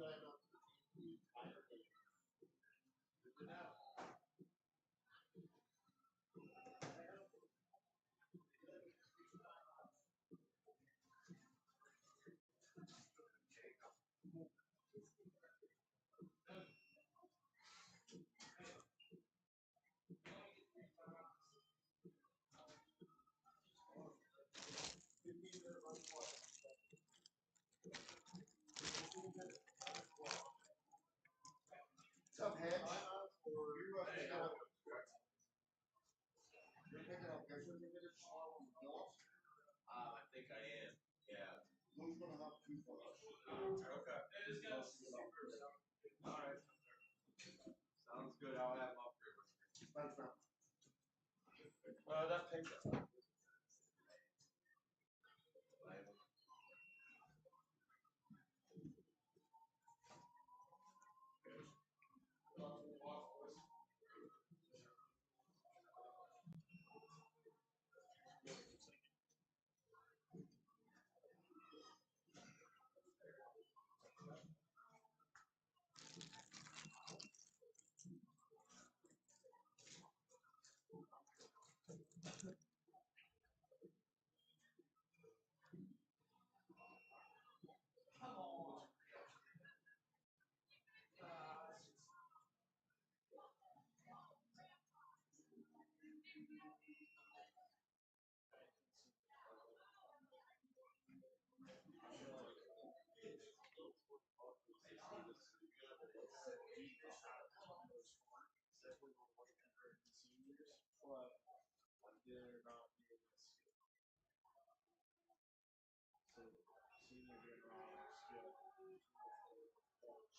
What's up, Hedge? You're picking up pictures of it on the dogs? I think I am. Yeah. Who's gonna have two for us? Okay. All right. Sounds good. I'll have my favorite. Thanks, man. That picture.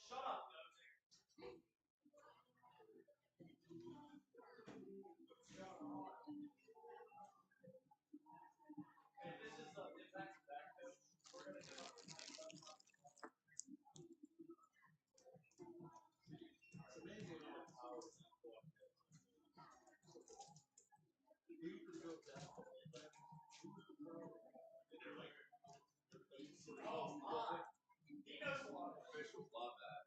Shut up. Hey, this is the impact back coach. We're gonna do Oh, he knows a lot. Officials love that.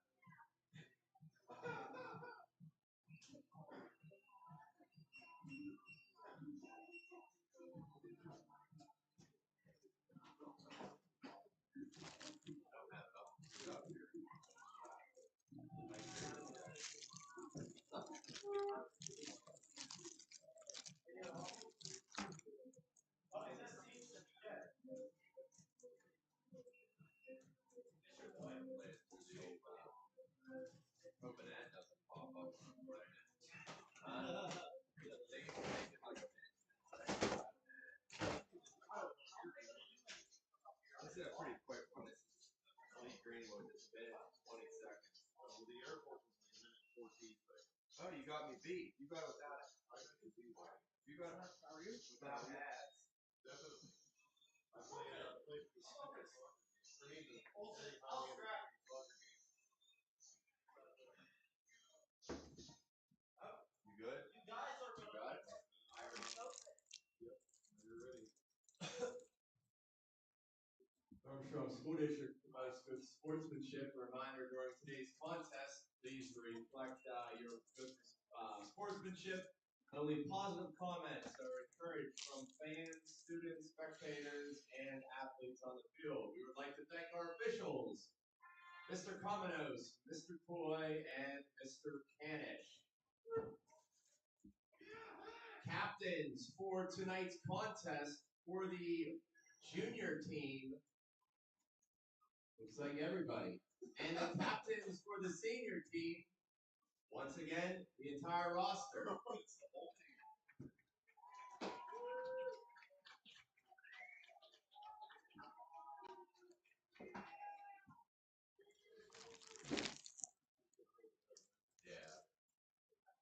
Hoping that doesn't pop up. This is a pretty quick one. Lee Greenwood has been 20 seconds. The Air Force was like a minute 14, but Oh, you got me beat. You got it without it. You got it without ads. definitely. I played for Navy. I'll scrap. You good? You guys are You got it? I already know that. You're ready. Armstrong School District promotes good sportsmanship. A reminder during today's contest, please reflect your good sportsmanship. Only positive comments are encouraged from fans, students, spectators, and athletes on the field. We would like to thank our officials, Mr. Cominos, Mr. Toy, and Mr. Canish. Captains for tonight's contest for the junior team. Looks like everybody. And the captains for the senior team, once again, the entire roster. It's the whole team. Yeah.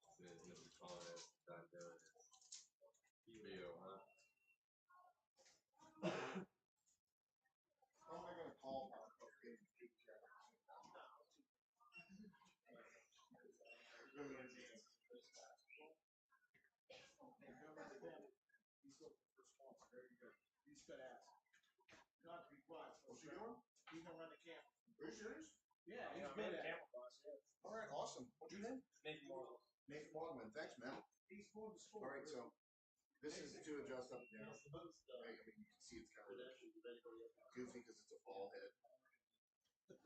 As soon as Mr. Collins is done doing his PBO, huh? How am I gonna call our game? He's got to ask. Not to be quiet. What's he doing? He's gonna run the camp. Are you serious? Yeah, he's good at camouflage. All right, awesome. What's your name? Nathan Morgan. Nathan Waldman. Thanks, man. All right, so this is to adjust up and down. I mean, you can see it's kind of goofy because it's a ball head. You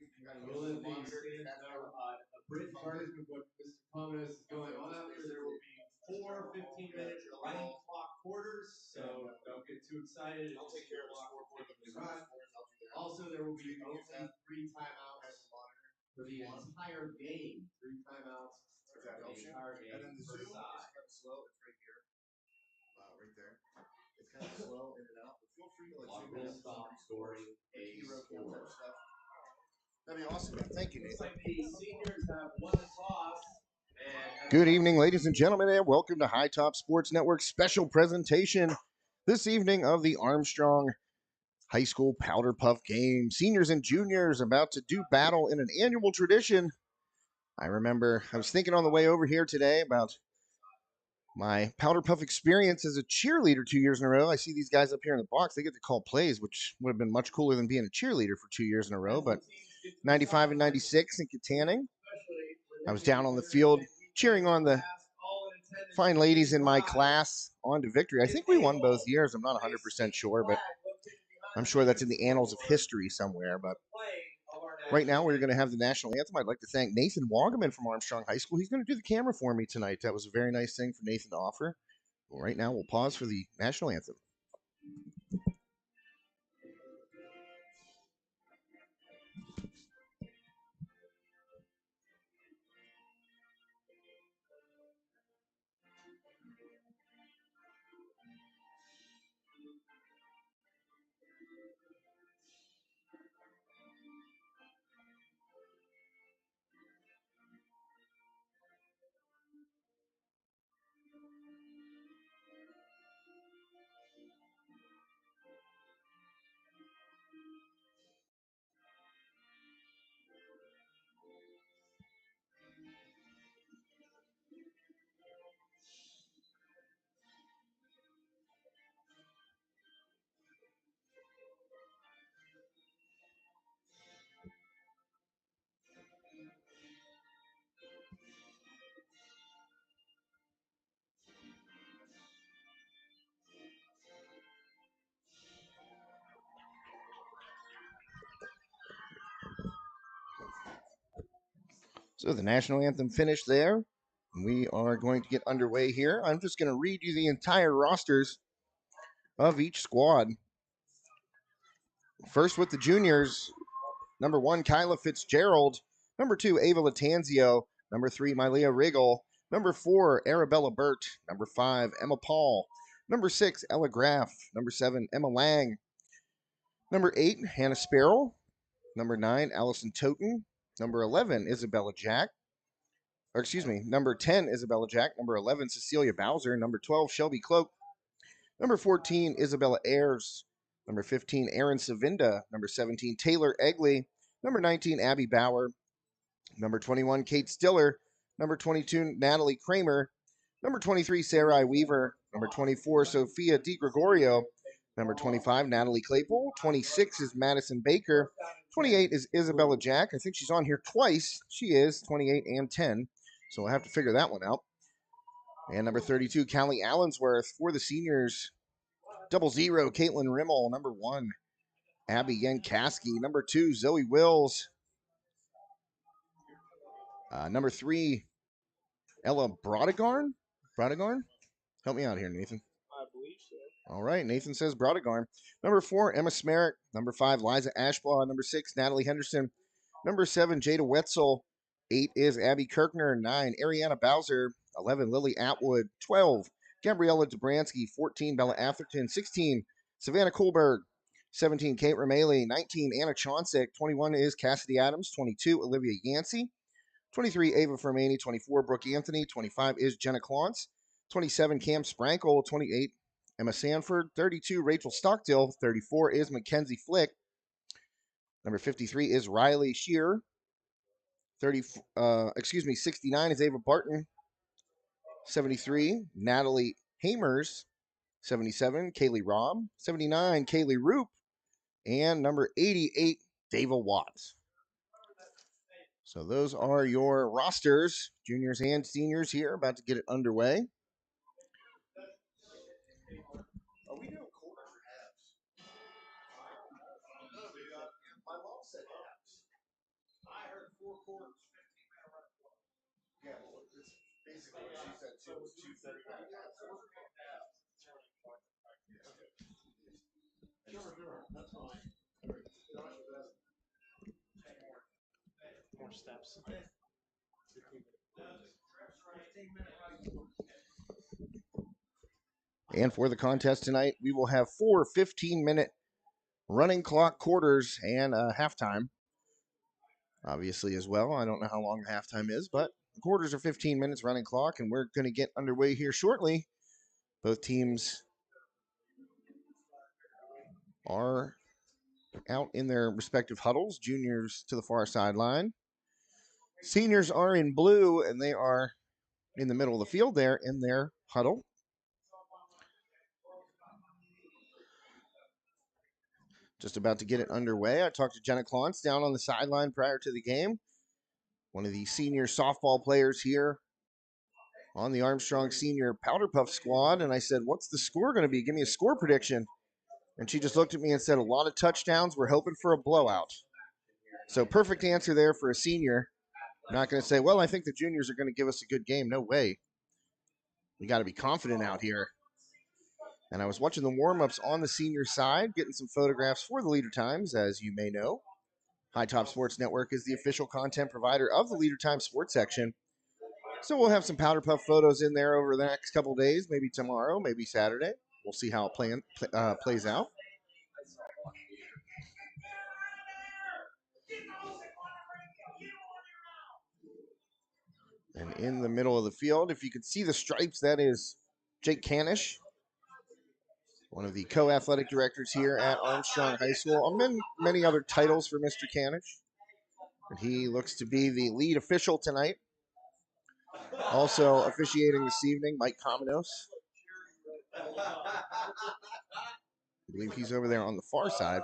can kind of We'll use let the the monitor. stands That's know. kind of A brief advertisement of what Mr. Common is going on out there. There will be 4 15-minute running clock quarters, so don't get too excited. I'll take care of the scoreboard, but the Right. scores, I'll do that. Also, there will So you be can use only that 3 timeouts as a monitor. for the entire game. 3 timeouts If that for the helps you. entire And then game the per zoom is side. kind of slow. It's right here. Right there. It's kind of slow in and out, but feel free to Clock zoom in will and stop zoom scoring the a hero cam score. type stuff. That'd be awesome, man. Thank you, Looks Nathan. like the seniors have won the toss. Good evening, ladies and gentlemen, and welcome to High Top Sports Network's special presentation this evening of the Armstrong High School Powder Puff game. Seniors and juniors about to do battle in an annual tradition. I remember I was thinking on the way over here today about my Powder Puff experience as a cheerleader 2 years in a row. I see these guys up here in the box. They get to call plays, which would have been much cooler than being a cheerleader for 2 years in a row. But 95 and 96 in Katanning, I was down on the field cheering on the fine ladies in my class on to victory. I think we won both years. I'm not 100% sure, but I'm sure that's in the annals of history somewhere. But right now, we're going to have the national anthem. I'd like to thank Nathan Wagaman from Armstrong High School. He's going to do the camera for me tonight. That was a very nice thing for Nathan to offer. Well, right now, we'll pause for the national anthem. So the national anthem finished there. We are going to get underway here. I'm just going to read you the entire rosters of each squad. First with the juniors, number 1, Kyla Fitzgerald. Number 2, Ava Latanzio. Number 3, Mylea Riggle. Number 4, Arabella Burt. Number 5, Emma Paul. Number 6, Ella Graff. Number 7, Emma Lang. Number 8, Hannah Sparrow. Number 9, Allison Toten. Number 11, Isabella Jack. Number 10, Isabella Jack. Number 11, Cecilia Bowser. Number 12, Shelby Cloak. Number 14, Isabella Ayers. Number 15, Aaron Savinda. Number 17, Taylor Egley. Number 19, Abby Bauer. Number 21, Kate Stiller. Number 22, Natalie Kramer. Number 23, Sarai Weaver. Number 24, Sophia DiGregorio. Number 25, Natalie Claypool. 26 is Madison Baker. 28 is Isabella Jack. I think she's on here twice. She is 28 and 10. So we'll have to figure that one out. And number 32, Callie Allensworth. For the seniors, 00, Caitlin Rimmel. Number 1, Abby Yankaski. Number 2, Zoe Wills. Number 3, Ella Brodegarn. Brodegarn? Help me out here, Nathan. I believe so. All right, Nathan says Brodegarn. Number 4, Emma Smerick. Number 5, Liza Ashbaugh. Number 6, Natalie Henderson. Number 7, Jada Wetzel. 8 is Abby Kirkner. 9, Ariana Bowser. 11, Lily Atwood. 12, Gabriella Dobransky. 14, Bella Atherton. 16, Savannah Kohlberg. 17, Kate Rameli. 19, Anna Chauncek. 21 is Cassidy Adams. 22, Olivia Yancey. 23, Ava Fermani. 24, Brooke Anthony. 25 is Jenna Klontz. 27, Cam Sprankle. 28, Emma Sanford. 32, Rachel Stockdill. 34 is Mackenzie Flick. Number 53 is Riley Shear. 69 is Ava Barton. 73, Natalie Hamers. 77, Kaylee Robb. 79, Kaylee Roop. And number 88, Dava Watts. So those are your rosters, juniors and seniors here, about to get it underway. Are we doing quarters or halves? My mom said halves. I heard 4 quarters, 15-minute run. Yeah, well, it's basically what she said too. It was 2:30. Sure, that's fine. More steps. 15-minute run. And for the contest tonight, we will have 4 15-minute running clock quarters and halftime, obviously, as well. I don't know how long the halftime is, but the quarters are 15 minutes running clock, and we're going to get underway here shortly. Both teams are out in their respective huddles. Juniors to the far sideline. Seniors are in blue, and they are in the middle of the field there in their huddle. Just about to get it underway. I talked to Jenna Klontz down on the sideline prior to the game. One of the senior softball players here on the Armstrong Senior Powderpuff squad. And I said, what's the score going to be? Give me a score prediction. And she just looked at me and said, a lot of touchdowns. We're hoping for a blowout. So perfect answer there for a senior. Not going to say, well, I think the juniors are going to give us a good game. No way. We got to be confident out here. And I was watching the warm-ups on the senior side, getting some photographs for the Leader Times, as you may know. High Top Sports Network is the official content provider of the Leader Times sports section. So we'll have some Powderpuff photos in there over the next couple of days, maybe tomorrow, maybe Saturday. We'll see how it plays out. And in the middle of the field, if you could see the stripes, that is Jake Canish, one of the co-athletic directors here at Armstrong High School. Many other titles for Mr. Canish. And he looks to be the lead official tonight. Also officiating this evening, Mike Cominos. I believe he's over there on the far side.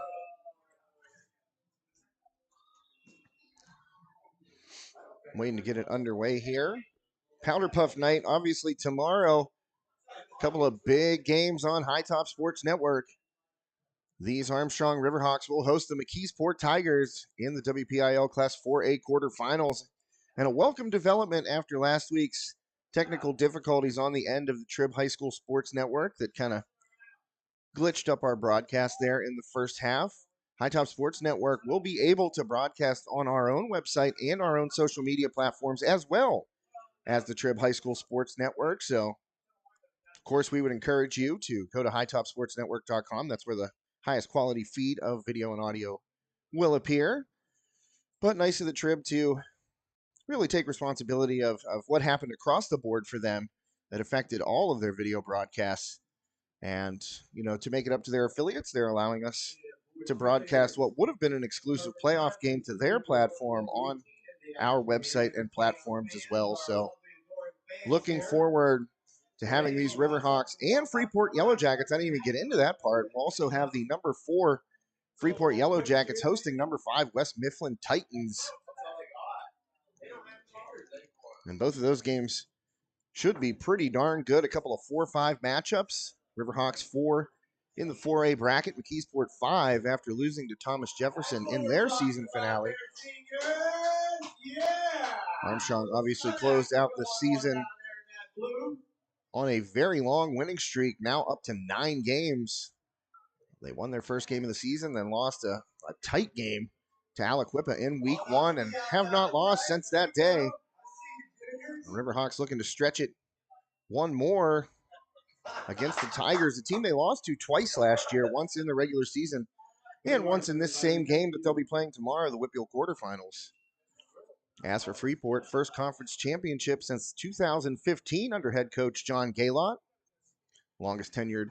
I'm waiting to get it underway here. Powderpuff night, obviously tomorrow. A couple of big games on High Top Sports Network. These Armstrong Riverhawks will host the McKeesport Tigers in the WPIL Class 4A quarterfinals. And a welcome development after last week's technical difficulties on the end of the Trib High School Sports Network that kind of glitched up our broadcast there in the first half. High Top Sports Network will be able to broadcast on our own website and our own social media platforms as well as the Trib High School Sports Network. So, of course, we would encourage you to go to hightopsportsnetwork.com. That's where the highest quality feed of video and audio will appear. But nice of the Trib to really take responsibility of what happened across the board for them that affected all of their video broadcasts. And, to make it up to their affiliates, they're allowing us to broadcast what would have been an exclusive playoff game to their platform on our website and platforms as well. So looking forward to having these Riverhawks and Freeport Yellow Jackets. I didn't even get into that part. We'll also have the number 4 Freeport Yellow Jackets hosting number 5 West Mifflin Titans. And both of those games should be pretty darn good. A couple of 4-5 matchups. Riverhawks 4 in the 4A bracket. McKeesport 5 after losing to Thomas Jefferson in their season finale. Armstrong obviously closed out the season on a very long winning streak, now up to 9 games. They won their first game of the season, then lost a tight game to Aliquippa in week 1 and have not lost since that day. The Riverhawks looking to stretch it one more against the Tigers, a team they lost to twice last year, once in the regular season and once in this same game that they'll be playing tomorrow, the Whitfield quarterfinals. As for Freeport, first conference championship since 2015 under head coach John Gaylott, longest tenured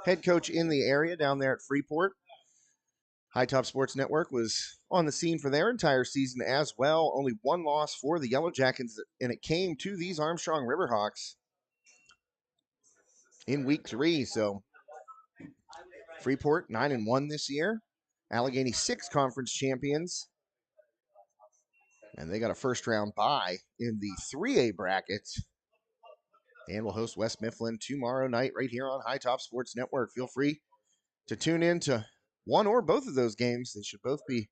head coach in the area down there at Freeport. High Top Sports Network was on the scene for their entire season as well. Only one loss for the Yellow Jackets, and it came to these Armstrong Riverhawks in week 3. So Freeport 9-1 this year Allegheny 6 conference champions. And they got a first-round bye in the 3A bracket. And will host West Mifflin tomorrow night right here on High Top Sports Network. Feel free to tune in to one or both of those games. They should both be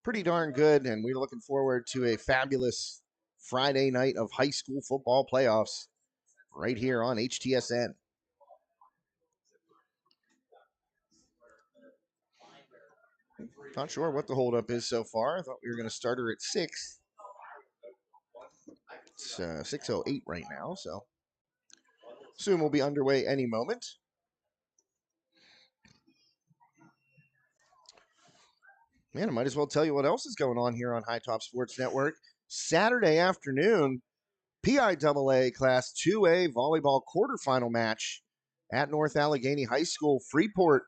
pretty darn good, and we're looking forward to a fabulous Friday night of high school football playoffs right here on HTSN. Not sure what the holdup is so far. I thought we were going to start her at 6. It's 6:08 right now, so soon we'll be underway any moment. Man, I might as well tell you what else is going on here on High Top Sports Network. Saturday afternoon, PIAA Class 2A volleyball quarterfinal match at North Allegheny High School. Freeport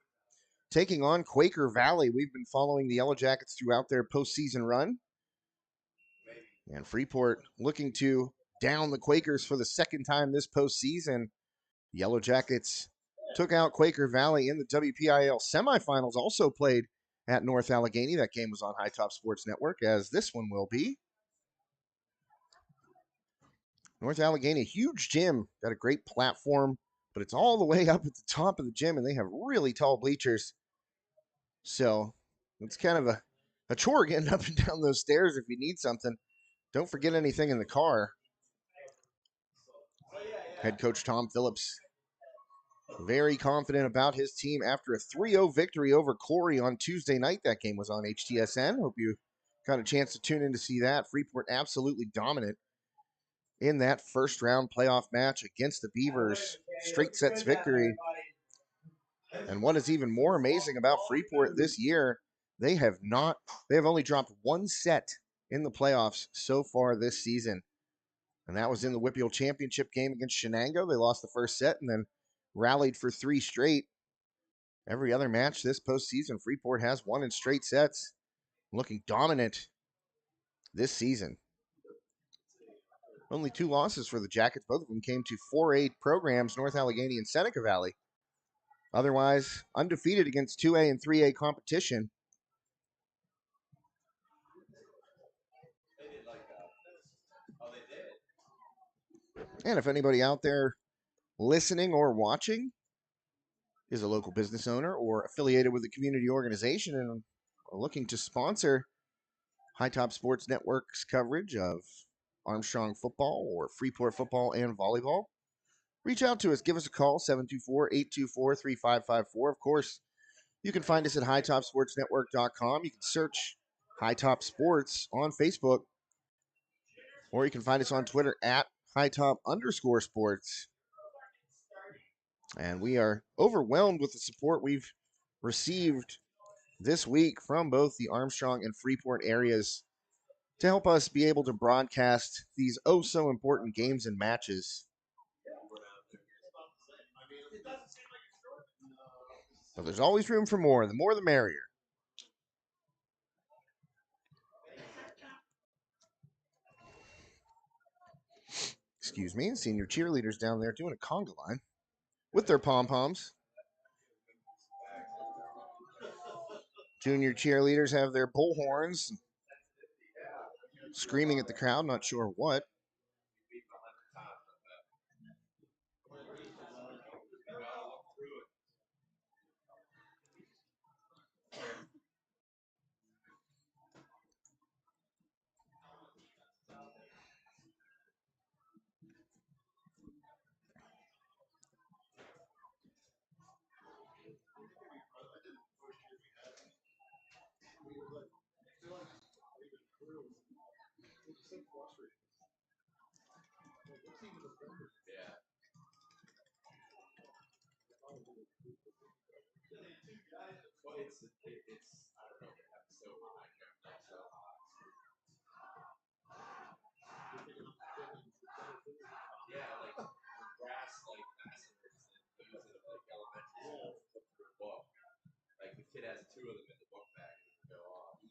taking on Quaker Valley. We've been following the Yellow Jackets throughout their postseason run. And Freeport looking to down the Quakers for the second time this postseason. Yellow Jackets took out Quaker Valley in the WPIAL semifinals, also played at North Allegheny. That game was on High Top Sports Network, as this one will be. North Allegheny, huge gym, got a great platform, but it's all the way up at the top of the gym, and they have really tall bleachers. So it's kind of a chore getting up and down those stairs if you need something. Don't forget anything in the car. Head coach Tom Phillips, very confident about his team after a 3-0 victory over Corey on Tuesday night. That game was on HTSN. Hope you got a chance to tune in to see that. Freeport absolutely dominant in that first round playoff match against the Beavers. Straight sets victory. And what is even more amazing about Freeport this year, they have only dropped one set in the playoffs so far this season. And that was in the WPIAL championship game against Shenango. They lost the first set and then rallied for 3 straight. Every other match this postseason, Freeport has won in straight sets, looking dominant this season. Only 2 losses for the Jackets. Both of them came to 4A programs, North Allegheny and Seneca Valley. Otherwise, undefeated against 2A and 3A competition. And if anybody out there listening or watching is a local business owner or affiliated with a community organization and are looking to sponsor High Top Sports Network's coverage of Armstrong football or Freeport football and volleyball, reach out to us. Give us a call, 724-824-3554. Of course, you can find us at hightopsportsnetwork.com. You can search High Top Sports on Facebook, or you can find us on Twitter at hightop_sports. And we are overwhelmed with the support we've received this week from both the Armstrong and Freeport areas to help us be able to broadcast these oh so important games and matches. But there's always room for more. The more the merrier. Excuse me, senior cheerleaders down there doing a conga line with their pom-poms. Junior cheerleaders have their bullhorns, screaming at the crowd, not sure what. Like the kid has 2 of them in the book bag and go off.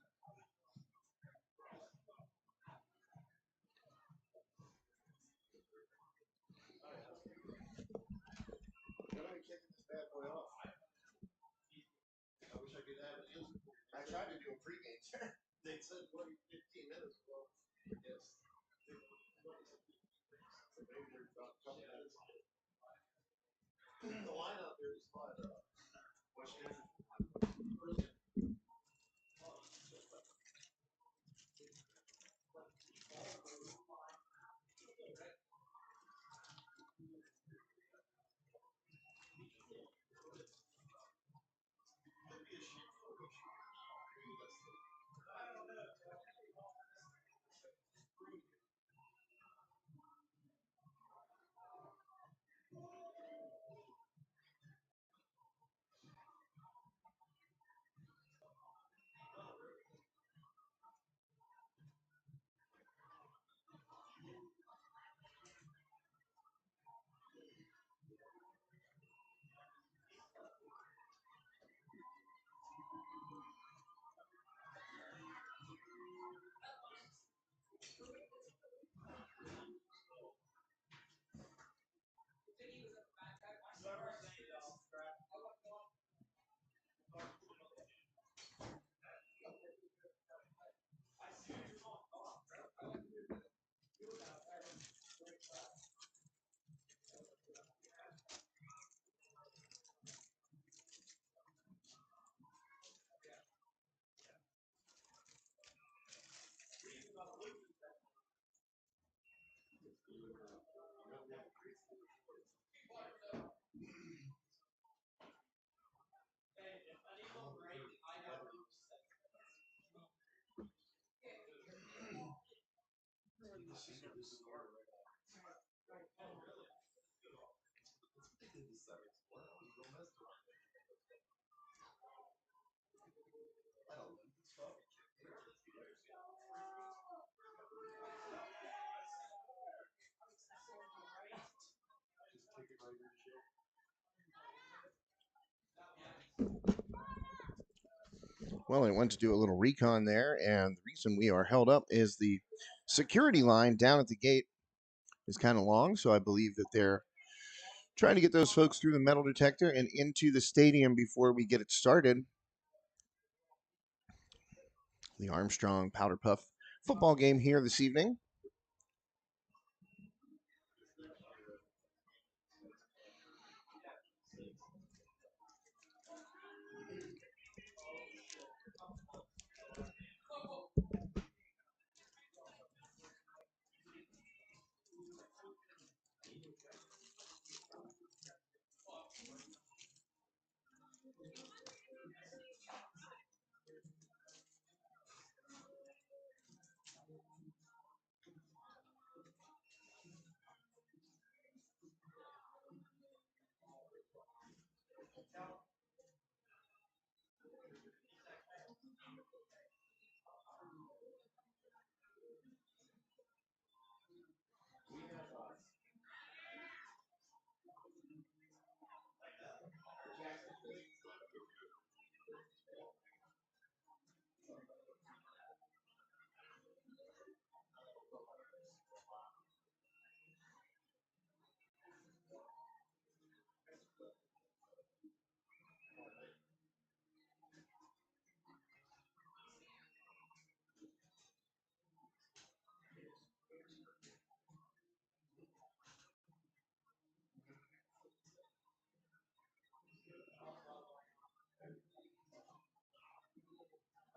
tried to do a pregame. They said 15 minutes. Well, yes. So maybe there's about a couple minutes. The lineup is what? Washington. Well, I went to do a little recon there, and the reason we are held up is the security line down at the gate is kind of long, so I believe that they're trying to get those folks through the metal detector and into the stadium before we get it started. The Armstrong Powderpuff football game here this evening.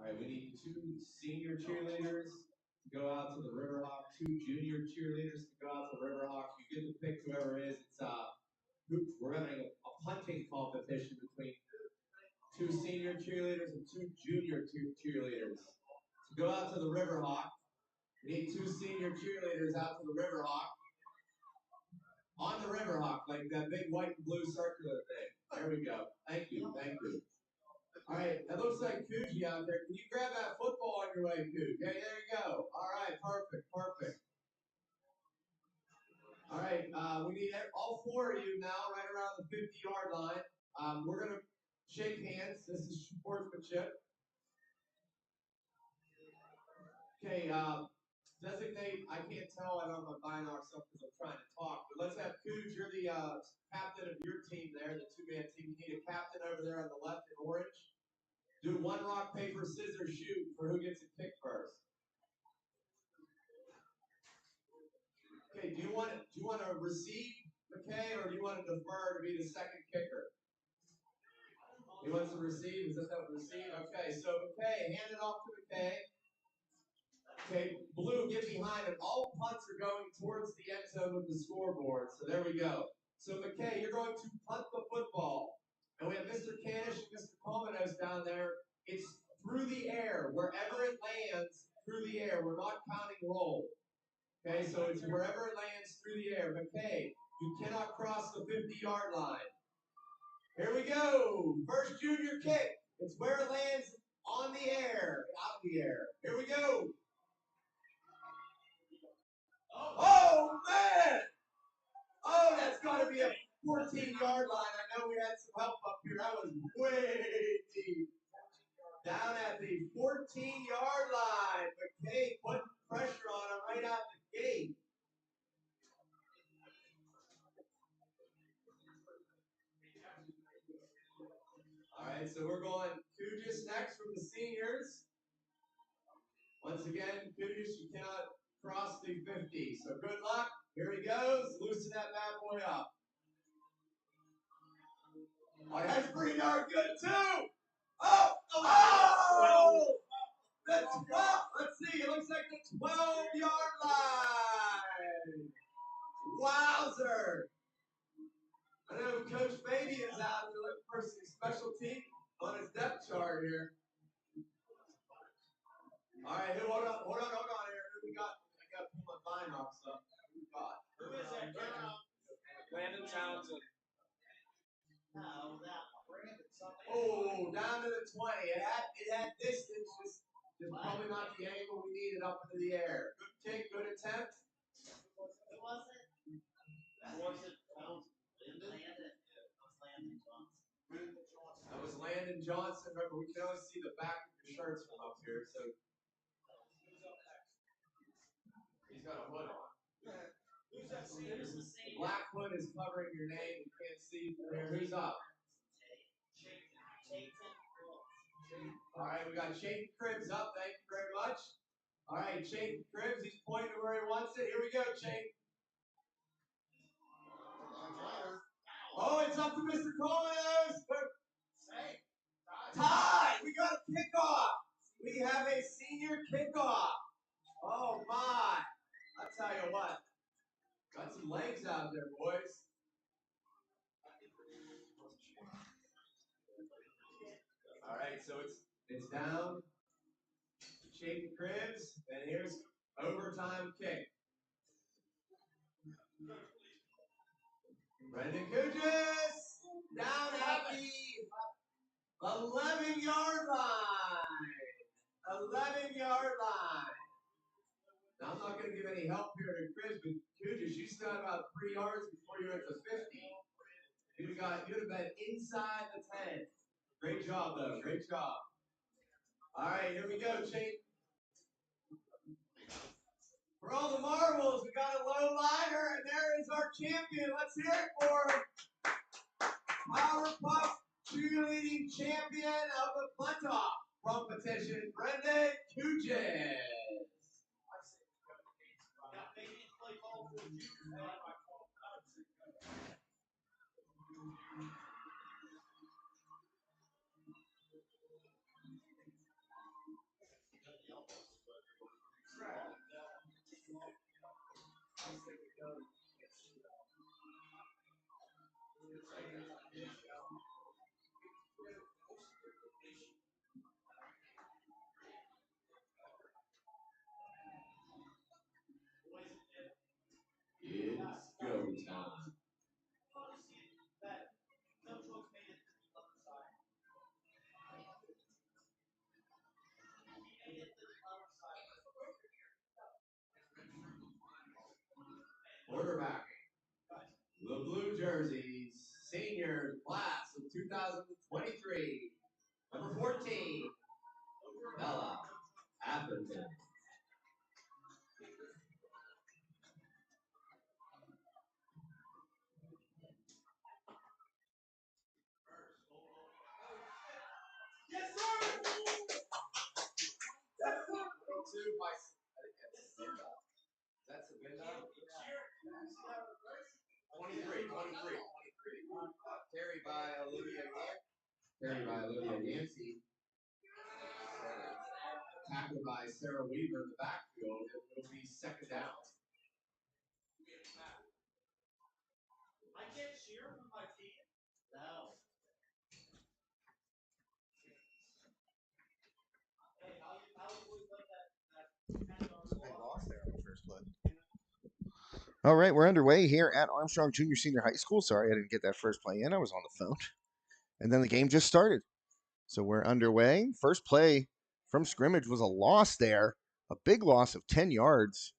All right, we need 2 senior cheerleaders to go out to the Riverhawk, 2 junior cheerleaders to go out to the Riverhawk. You get to pick whoever it is. We're having a punting competition between 2 senior cheerleaders and 2 junior cheerleaders. To go out to the Riverhawk, we need 2 senior cheerleaders out to the Riverhawk. On the Riverhawk, like that big white and blue circular thing. There we go. Thank you, thank you. All right, that looks like Coogee out there. Can you grab that football on your way, Coogee? Okay, there you go. All right, perfect, perfect. All right, we need all 4 of you now, right around the 50-yard line. We're going to shake hands. This is sportsmanship. Okay, designate, I can't tell, I don't have my binoculars stuff because I'm trying to talk, but let's have Coogee, you're the captain of your team there, the 2-man team. You need a captain over there on the left in orange. Do one rock, paper, scissors, shoot for who gets a kick first. Okay, do you want to receive, McKay, or do you want to defer to be the second kicker? He wants to receive. Is that receive? Okay, so McKay, hand it off to McKay. Okay, Blue, get behind it. All punts are going towards the end zone with the scoreboard. So there we go. So McKay, you're going to punt the football. And we have Mr. Canish and Mr. Comanos down there. It's through the air. Wherever it lands, through the air. We're not counting roll. Okay, so it's wherever it lands through the air. McKay, you cannot cross the 50-yard line. Here we go. First junior kick. It's where it lands on the air, out of the air. Here we go. Oh, man! Oh, that's got to be a 14-yard line. I know we had some help up here. That was way deep. Down at the 14-yard line. McKay putting pressure on him right out the gate. All right, so we're going Kujis next from the seniors. Once again, Kujis, you cannot cross the 50. So good luck. Here he goes. Loosen that bad boy up. Oh, that's pretty darn good, too. Oh! Oh! The 12. Let's see. It looks like the 12-yard line. Wowzer. I know Coach Fabian's out there looking for some special team on his depth chart here. All right, hold on here. Who we got? I got to pull my binocs up. Who we got? Who is that kicker? Landon Townsend. No, that Brandon something. Oh, down to the 20. It had distance, just probably not the angle we needed up into the air. Good kick, good attempt. Who was it? Was it Landon? That was Landon Johnson. Remember, we can always see the back of your shirts from up here, so he's got a hood on. Who's that senior? The black hood is covering your name. You can't see from here. Who's up? All right, we got Chayton Cribbs up. Thank you very much. All right, Chayton Cribbs, he's pointing to where he wants it. Here we go, Chayton. Oh, it's up to Mr. Comanos. Tie! We got a kickoff. We have a senior kickoff. Oh, my. I'll tell you what. Got some legs out there, boys. All right, so it's down. Chayton Cribbs, and here's overtime kick. Brendan Kujis down at the 11-yard line. 11-yard line. Now, I'm not going to give any help here to Cribbs, but Kujis, you still had about 3 yards before you were at the 50. You'd have been inside the 10. Great job, though. Great job. All right, here we go, Chayton. For all the marbles, we got a low liner, and there is our champion. Let's hear it for him. Powderpuff cheerleading champion of the punt-off competition, Brendan Kujis. It's go time. Quarterback. The Blue Jerseys, senior class of 2023. Number 14, Bella Atherton. Yes, sir! Carried by Olivia Yancey. Tackled by Sarah Weaver in the backfield. It will be second down. I can't cheer for my team. No. Hey, how you always love that Big loss there on the first play. All right, we're underway here at Armstrong Junior Senior High School. Sorry, I didn't get that first play in. I was on the phone. And then the game just started. So we're underway. First play from scrimmage was a loss there, a big loss of 10 yards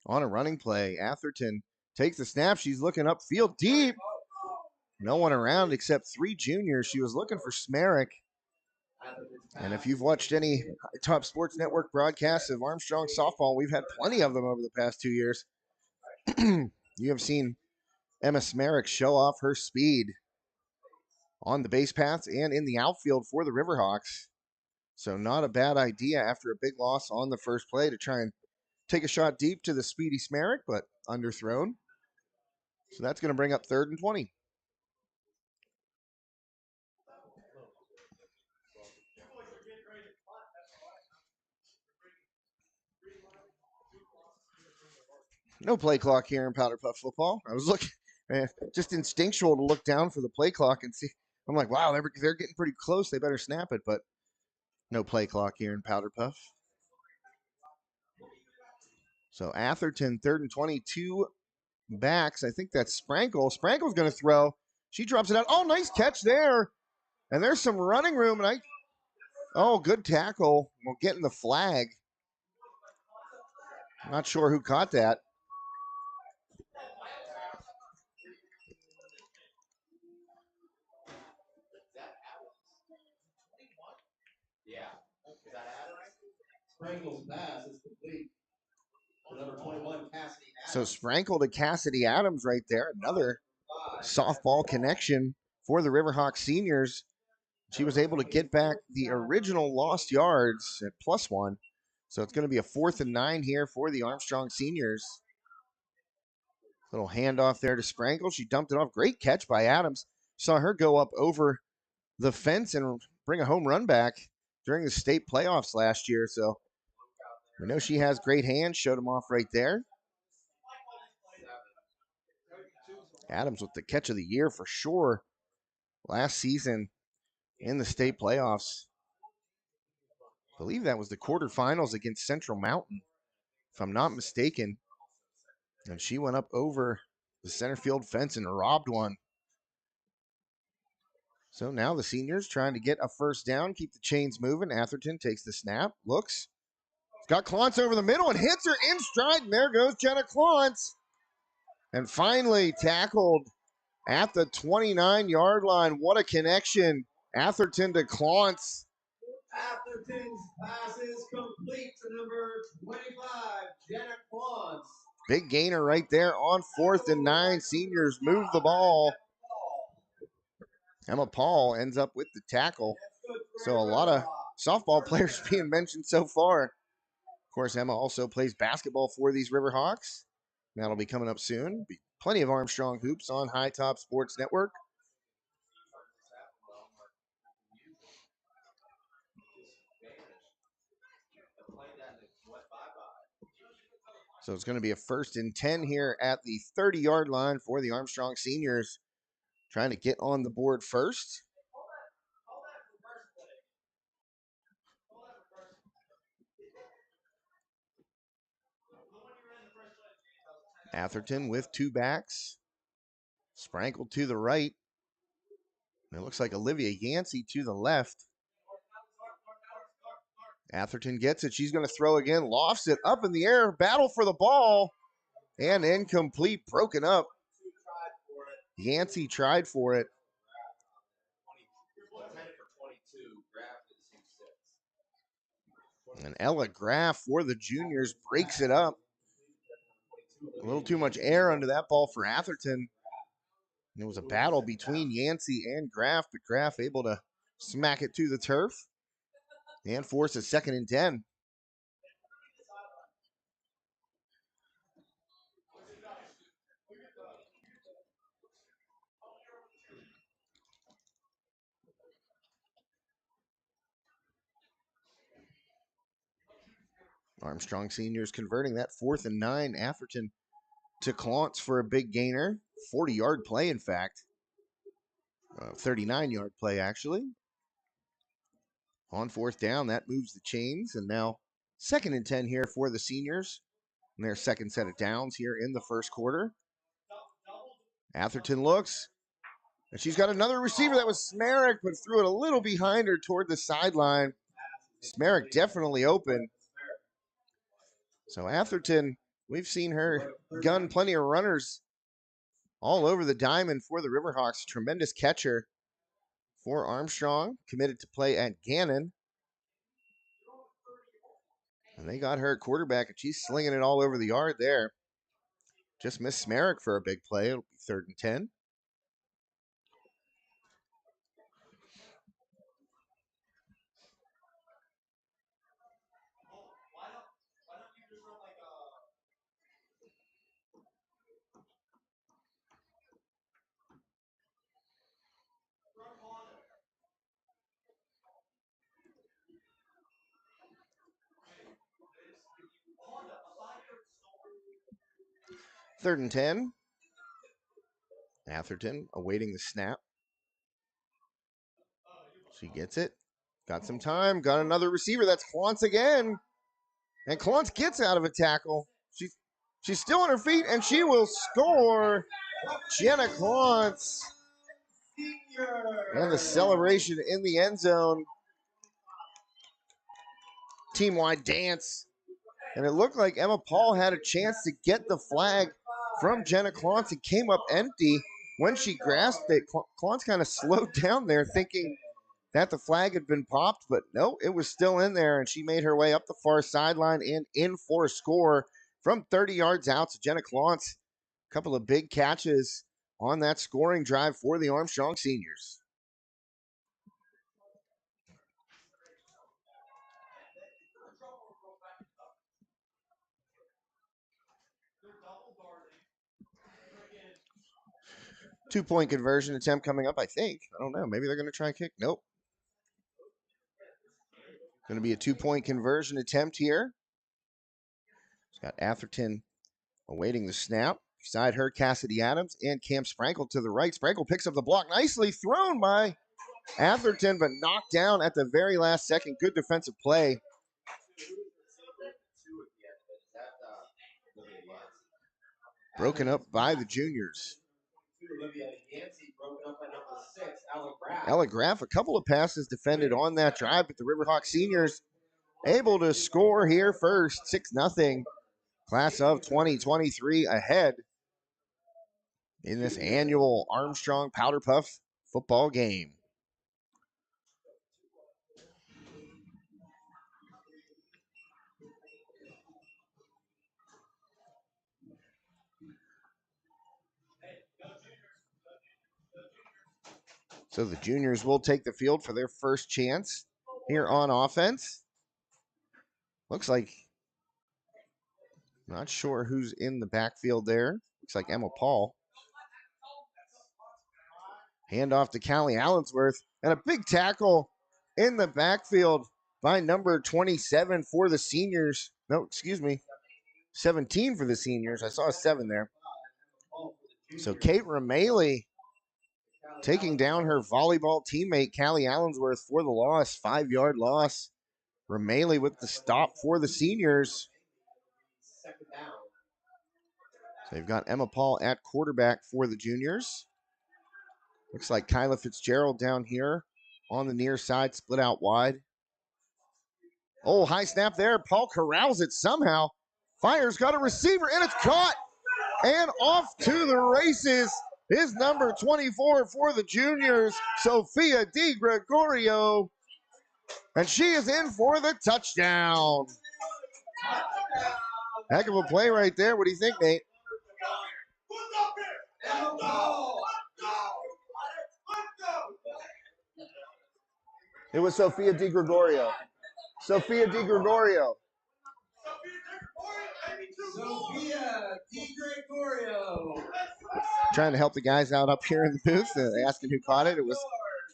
on a running play. Atherton takes the snap. She's looking upfield deep. No one around except three juniors. She was looking for Smerick. And if you've watched any Top Sports Network broadcasts of Armstrong softball, we've had plenty of them over the past 2 years. You have seen Emma Smerick show off her speed on the base paths and in the outfield for the Riverhawks. So not a bad idea after a big loss on the first play to try and take a shot deep to the speedy Smerick, but underthrown. So that's going to bring up 3rd and 20. No play clock here in Powderpuff football. I was looking, just instinctual to look down for the play clock and see. I'm like, wow, they're getting pretty close. They better snap it, but no play clock here in Powderpuff. So Atherton, 3rd and 22 backs. I think that's Sprankle. Sprankle's going to throw. She drops it out. Oh, nice catch there. And there's some running room. And good tackle. We're getting the flag. Not sure who caught that. Sprankle's pass is complete. Number 21, Cassidy Adams. So Sprankle to Cassidy Adams right there. Another softball connection for the Riverhawk seniors. She was able to get back the original lost yards at +1. So it's going to be a 4th and 9 here for the Armstrong seniors. Little handoff there to Sprankle. She dumped it off. Great catch by Adams. Saw her go up over the fence and bring a home run back during the state playoffs last year. So we know she has great hands. Showed them off right there. Adams with the catch of the year for sure last season in the state playoffs. I believe that was the quarterfinals against Central Mountain, if I'm not mistaken. And she went up over the center field fence and robbed one. So now the seniors trying to get a first down, keep the chains moving. Atherton takes the snap, looks. Got Clontz over the middle and hits her in stride. And there goes Jenna Clontz. And finally tackled at the 29-yard line. What a connection. Atherton to Clontz. Atherton's pass is complete to number 25, Jenna Clontz. Big gainer right there on 4th and 9. Seniors move the ball. Emma Paul ends up with the tackle. So a lot of softball players being mentioned so far. Of course, Emma also plays basketball for these Riverhawks. That'll be coming up soon. Plenty of Armstrong hoops on High Top Sports Network. So it's going to be a 1st and 10 here at the 30-yard line for the Armstrong seniors. Trying to get on the board first. Atherton with 2 backs. Sprankle to the right. And it looks like Olivia Yancey to the left. Atherton gets it. She's going to throw again. Lofts it up in the air. Battle for the ball. And incomplete. Broken up. Yancey tried for it. And Ella Graff for the juniors breaks it up. A little too much air under that ball for Atherton. And it was a battle between Yancey and Graff, but Graff able to smack it to the turf and force a 2nd and 10. Armstrong seniors converting that 4th and 9. Atherton to Clontz for a big gainer. 40-yard play, in fact. 39-yard play, actually. On 4th down, that moves the chains. And now 2nd and 10 here for the seniors. And their second set of downs here in the first quarter. Atherton looks. And she's got another receiver. That was Smerick, but threw it a little behind her toward the sideline. Smerick definitely open. So Atherton, we've seen her gun plenty of runners all over the diamond for the Riverhawks. Tremendous catcher for Armstrong, committed to play at Gannon. And they got her at quarterback, and she's slinging it all over the yard there. Just missed Smerick for a big play. It'll be 3rd and 10. Third and 10. Atherton awaiting the snap. She gets it. Got some time. Got another receiver. That's Clontz again. And Clontz gets out of a tackle. She's still on her feet, and she will score. Jenna Clontz. And the celebration in the end zone. Team-wide dance. And it looked like Emma Paul had a chance to get the flag from Jenna Clontz and came up empty. When she grasped it, Clontz kind of slowed down there thinking that the flag had been popped, but no, it was still in there, and she made her way up the far sideline and in for a score from 30 yards out. So Jenna Clontz, a couple of big catches on that scoring drive for the Armstrong seniors. Two-point conversion attempt coming up, I think. I don't know. Maybe they're going to try a kick. Nope. Going to be a two-point conversion attempt here. It's got Atherton awaiting the snap. Beside her, Cassidy Adams and Cam Sprankle to the right. Sprankle picks up the block. Nicely thrown by Atherton, but knocked down at the very last second. Good defensive play. Broken up by the juniors. Ella Graff, a couple of passes defended on that drive, but the Riverhawk seniors able to score here first, 6-0. Class of 2023 ahead in this annual Armstrong Powderpuff football game. So the juniors will take the field for their first chance here on offense. Looks like, not sure who's in the backfield there. Looks like Emma Paul. Handoff to Callie Allensworth, and a big tackle in the backfield by number 27 for the seniors. No, excuse me, 17 for the seniors. I saw a 7 there. So Kate Rameli taking down her volleyball teammate, Callie Allensworth, for the loss, 5-yard loss. Rameli with the stop for the seniors. So they've got Emma Paul at quarterback for the juniors. Looks like Kyla Fitzgerald down here on the near side, split out wide. Oh, high snap there. Paul corrals it somehow. Fires, got a receiver, and it's caught. And off to the races is number 24 for the juniors, Sophia Di Gregorio. And she is in for the touchdown. Heck of a play right there. What do you think, Nate? It was Sophia Di Gregorio. Sophia Di Gregorio. Sophia Di Gregorio. Trying to help the guys out up here in the booth, asking who caught it. It was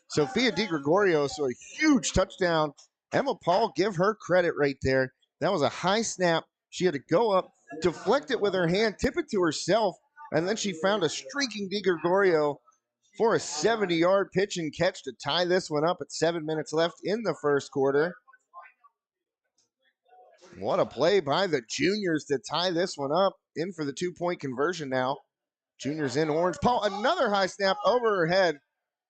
Sophia Di Gregorio, so a huge touchdown. Emma Paul, give her credit right there. That was a high snap. She had to go up, deflect it with her hand, tip it to herself, and then she found a streaking DiGregorio for a 70-yard pitch and catch to tie this one up at 7 minutes left in the first quarter. What a play by the juniors to tie this one up. In for the 2-point conversion now. Juniors in orange. Paul, another high snap over her head.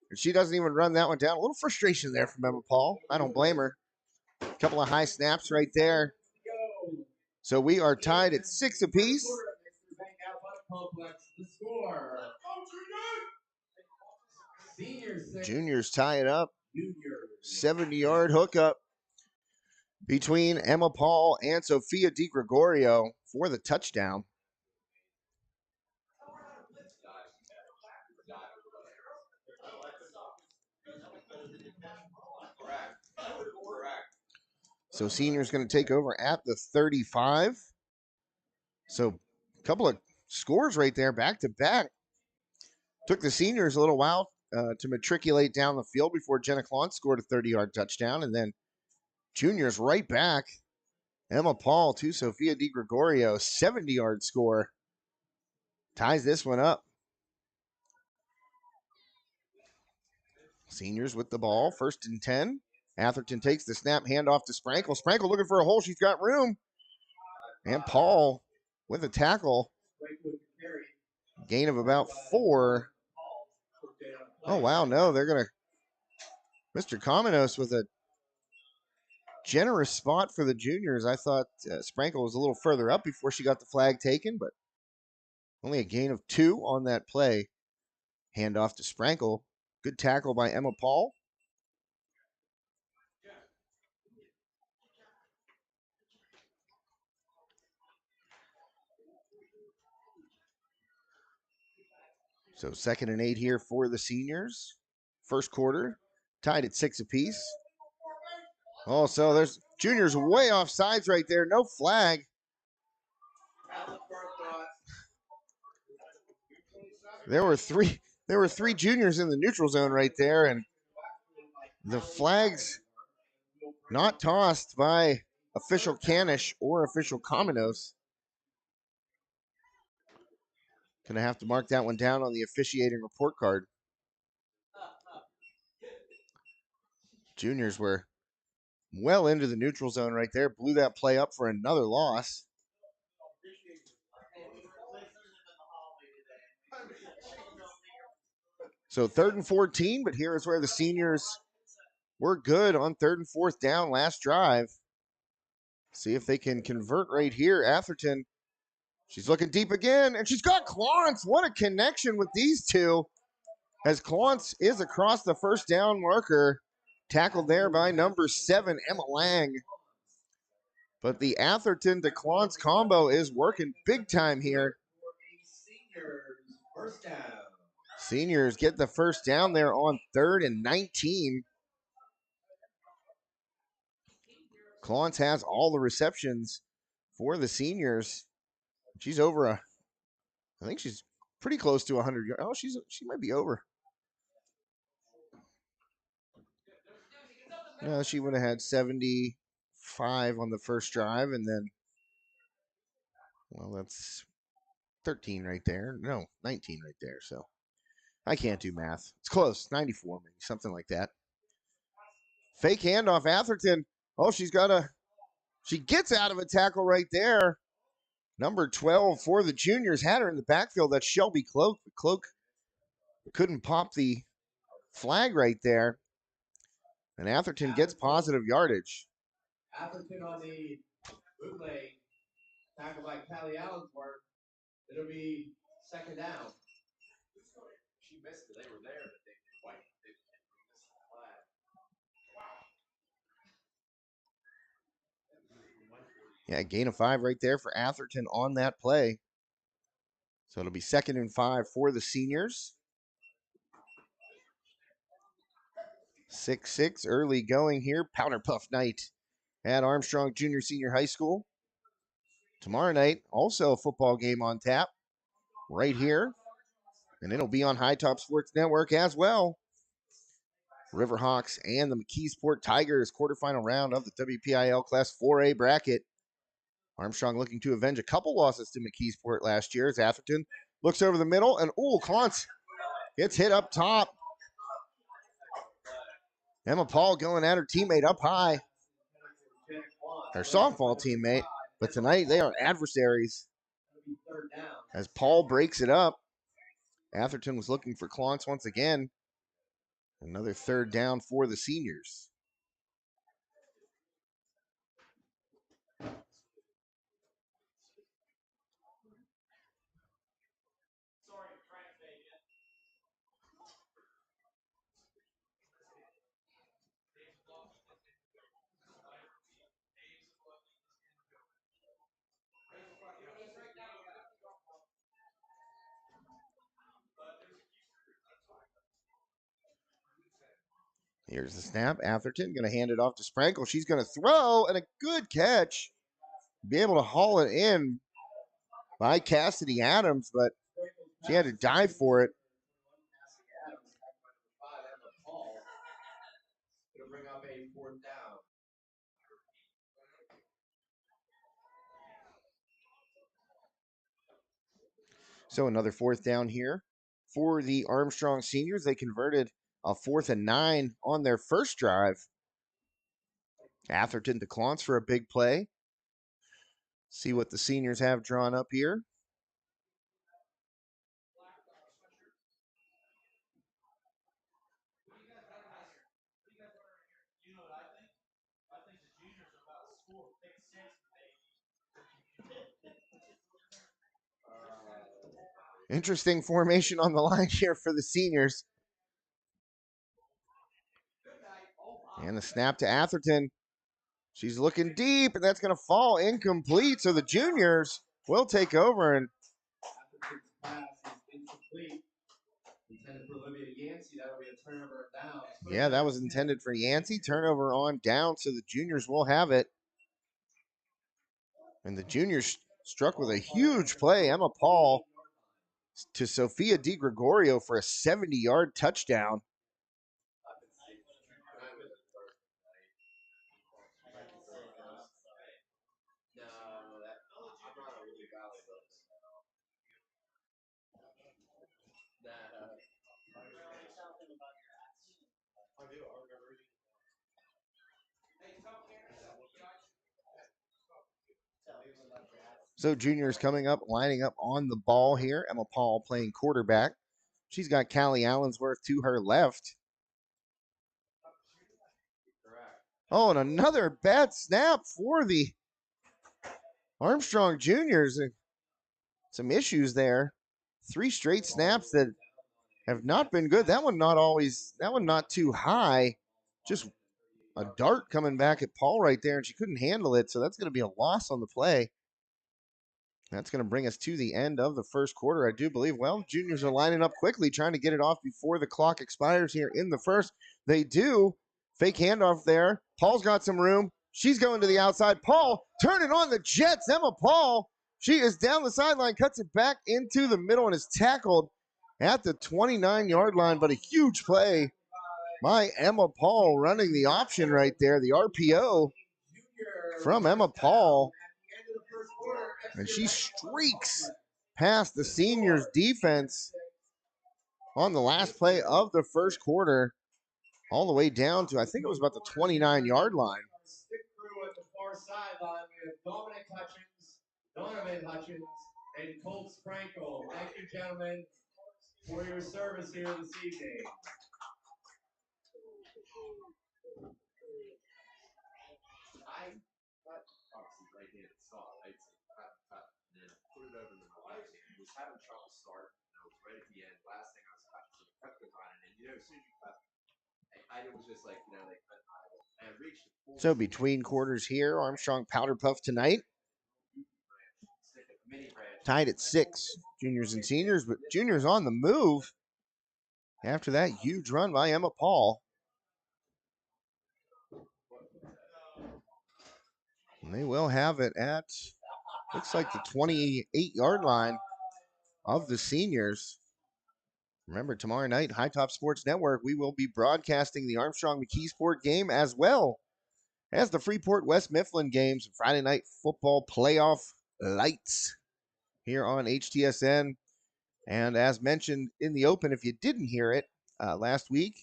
And she doesn't even run that one down. A little frustration there from Emma Paul. I don't blame her. A couple of high snaps right there. So we are tied at 6 apiece. Juniors tie it up. 70-yard hookup between Emma Paul and Sophia DiGregorio for the touchdown. So senior's going to take over at the 35. So a couple of scores right there, back to back. Took the seniors a little while to matriculate down the field before Jenna Klon scored a 30-yard touchdown. And then juniors right back. Emma Paul to Sophia DiGregorio, 70-yard score. Ties this one up. Seniors with the ball, 1st and 10. Atherton takes the snap, handoff to Sprankle. Sprankle looking for a hole. She's got room. And Paul with a tackle. Gain of about 4. Oh, wow. No, they're going to. Mr. Cominos with a generous spot for the juniors. I thought Sprankle was a little further up before she got the flag taken, but only a gain of 2 on that play. Handoff to Sprankle. Good tackle by Emma Paul. So 2nd and 8 here for the seniors. First quarter, tied at 6 apiece. Oh, so there's juniors way off sides right there. No flag. There were three juniors in the neutral zone right there, and the flags not tossed by official Canish or official Cominos. Gonna have to mark that one down on the officiating report card. Juniors were well into the neutral zone right there. Blew that play up for another loss. So 3rd and 14, but here is where the seniors were good on 3rd and 4th down last drive. See if they can convert right here. Atherton, she's looking deep again, and she's got Clontz. What a connection with these two. As Clontz is across the first down marker. Tackled there by number 7, Emma Lang. But the Atherton to Clontz combo is working big time here. Seniors get the first down there on 3rd and 19. Clontz has all the receptions for the seniors. She's over I think she's pretty close to 100 yards. Oh, she might be over. No, she would have had 75 on the first drive, and then, well, that's 13 right there. No, 19 right there. So I can't do math. It's close. 94, maybe, something like that. Fake handoff, Atherton. Oh, she gets out of a tackle right there. Number 12 for the juniors had her in the backfield. That's Shelby Cloak. The Cloak couldn't pop the flag right there. And Atherton gets positive yardage. Atherton on the bootleg, tackle by Callie Allensworth. It'll be 2nd down. She missed it. They were there, but they didn't quite missed the flag. Yeah, gain of 5 right there for Atherton on that play. So it'll be 2nd and 5 for the seniors. 6-6 early going here. Powderpuff night at Armstrong Junior Senior High School. Tomorrow night, also a football game on tap right here. And it'll be on High Top Sports Network as well. Riverhawks and the McKeesport Tigers quarterfinal round of the WPIL Class 4A bracket. Armstrong looking to avenge a couple losses to McKeesport last year as Atherton looks over the middle and Clontz gets hit up top. Emma Paul going at her teammate up high. Her softball teammate. But tonight they are adversaries as Paul breaks it up. Atherton was looking for Clontz once again. Another third down for the seniors. Here's the snap. Atherton going to hand it off to Sprankle. She's going to throw, and a good catch. Be able to haul it in by Cassidy Adams, but she had to dive for it. Gonna bring up a 4th down. So another 4th down here for the Armstrong seniors. They converted a 4th and 9 on their first drive. Atherton to Clontz for a big play. See what the seniors have drawn up here. Interesting formation on the line here for the seniors. And the snap to Atherton. She's looking deep, and that's going to fall incomplete. So the juniors will take over. And Pass is incomplete. Intended for Olivia Yancey. That'll be a turnover down. yeah, that was intended for Yancey. Turnover on down, so the juniors will have it. And the juniors struck with a huge play. Emma Paul to Sophia DiGregorio for a 70-yard touchdown. So juniors coming up, lining up on the ball here. Emma Paul playing quarterback. She's got Callie Allensworth to her left. Oh, and another bad snap for the Armstrong juniors. Some issues there. 3 straight snaps that have not been good. That one not too high. Just a dart coming back at Paul right there, and she couldn't handle it. So that's going to be a loss on the play. That's going to bring us to the end of the first quarter, I do believe. Well, juniors are lining up quickly, trying to get it off before the clock expires here in the first. They do. Fake handoff there. Paul's got some room. She's going to the outside. Paul turning on the Jets. Emma Paul. She is down the sideline, cuts it back into the middle, and is tackled at the 29-yard line. But a huge play by Emma Paul running the option right there. The RPO from Emma Paul. And she streaks past the seniors' defense on the last play of the first quarter, all the way down to, I think it was about the 29-yard line. Stick through at the far sideline. We have Dominic Hutchins, Donovan Hutchins, and Colt Sprankle. Thank you, gentlemen, for your service here this evening. I cut obviously right hand saw, right? So cut, and then put it over the left hand. He was having trouble start. It was right at the end. Last thing I was cutting, so I kept it running. And as soon as you cut, it was just like, they cut and reached the full. So between quarters here, Armstrong Powderpuff tonight. Tied at 6, juniors and seniors, but juniors on the move after that huge run by Emma Paul. And they will have it at, looks like the 28-yard line of the seniors. Remember, tomorrow night, High Top Sports Network, we will be broadcasting the Armstrong McKeesport game as well as the Freeport West Mifflin games, Friday night football playoff lights here on HTSN. And as mentioned in the open, if you didn't hear it last week,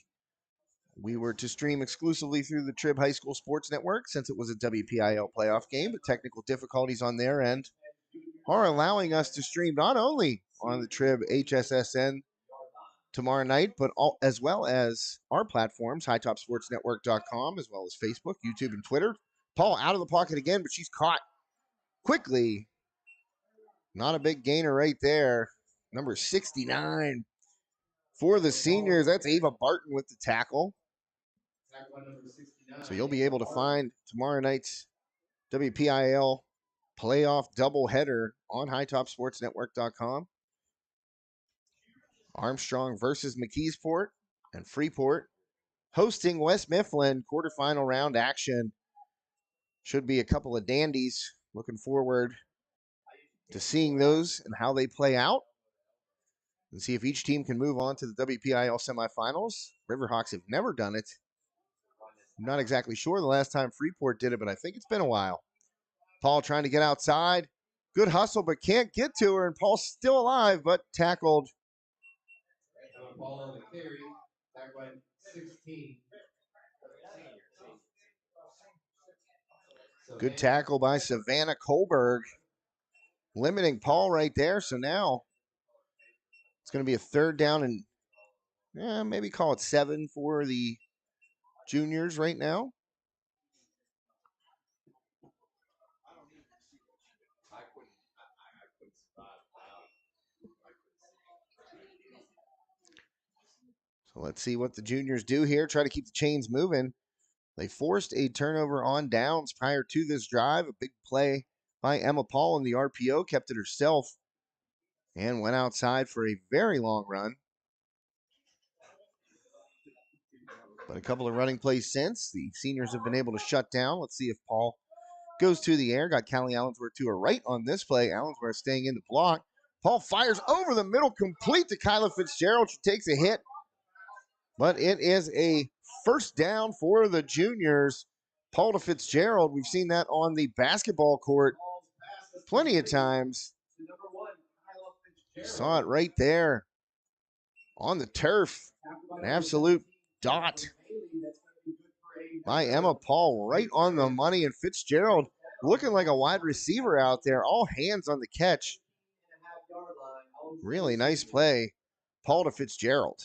we were to stream exclusively through the Trib High School Sports Network since it was a WPIL playoff game, but technical difficulties on their end are allowing us to stream not only on the Trib HSSN tomorrow night, but as well as our platforms, hightopsportsnetwork.com, as well as Facebook, YouTube, and Twitter. Paul out of the pocket again, but she's caught quickly. Not a big gainer right there. Number 69 for the seniors. That's Ava Barton with the tackle. So you'll be able to find tomorrow night's WPIL playoff doubleheader on hightopsportsnetwork.com. Armstrong versus McKeesport, and Freeport hosting West Mifflin. Quarterfinal round action. Should be a couple of dandies. Looking forward to seeing those and how they play out, and see if each team can move on to the WPIL semifinals. Riverhawks have never done it. I'm not exactly sure the last time Freeport did it, but I think it's been a while. Paul trying to get outside. Good hustle, but can't get to her, and Paul's still alive, but tackled. Ball on the carry. Back by 16. Good tackle by Savannah Kohlberg, limiting Paul right there. So now it's going to be a third down and maybe call it 7 for the juniors right now. So let's see what the juniors do here. Try to keep the chains moving. They forced a turnover on downs prior to this drive. A big play by Emma Paul in the RPO, kept it herself, and went outside for a very long run. But a couple of running plays since, the seniors have been able to shut down. Let's see if Paul goes to the air. Got Callie Allensworth to her right on this play. Allensworth staying in the block. Paul fires over the middle, complete to Kyla Fitzgerald. She takes a hit, but it is a first down for the juniors. Paul to Fitzgerald. We've seen that on the basketball court plenty of times. Saw it right there on the turf. An absolute dot by Emma Paul, right on the money. And Fitzgerald looking like a wide receiver out there. All hands on the catch. Really nice play. Paul to Fitzgerald.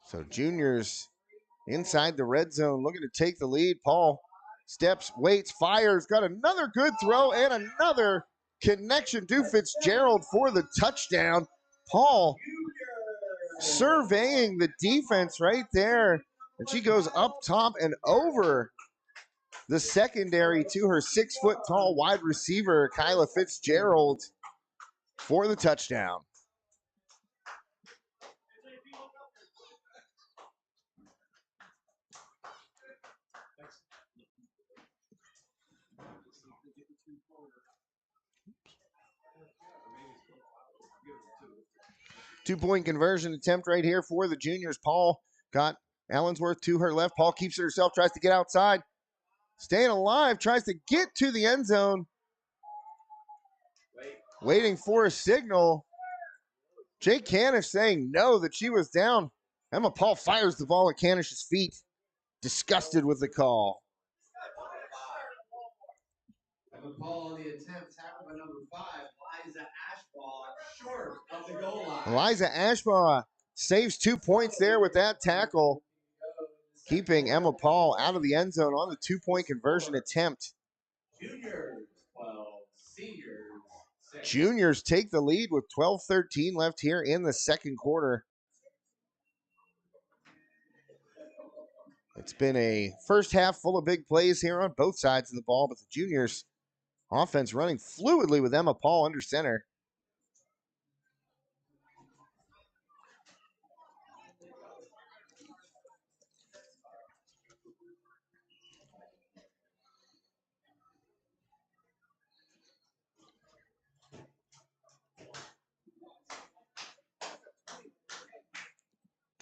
So juniors inside the red zone looking to take the lead. Paul steps, waits, fires, got another good throw and another connection to Fitzgerald for the touchdown. Paul surveying the defense right there, and she goes up top and over the secondary to her 6-foot-tall wide receiver, Kyla Fitzgerald, for the touchdown. Two-point conversion attempt right here for the juniors. Paul got Allensworth to her left. Paul keeps it herself, tries to get outside. Staying alive, tries to get to the end zone. Waiting for a signal. Jake Canish saying no, that she was down. Emma Paul fires the ball at Canish's feet. Disgusted with the call. Emma Paul on the attempt, tackled by number 5, Liza Ashbaugh, short of the goal line. Liza Ashbaugh saves 2 points there with that tackle, keeping Emma Paul out of the end zone on the 2-point conversion attempt. Juniors 12, seniors 6. Juniors take the lead with 12:13 left here in the second quarter. It's been a first half full of big plays here on both sides of the ball, but the juniors offense running fluidly with Emma Paul under center.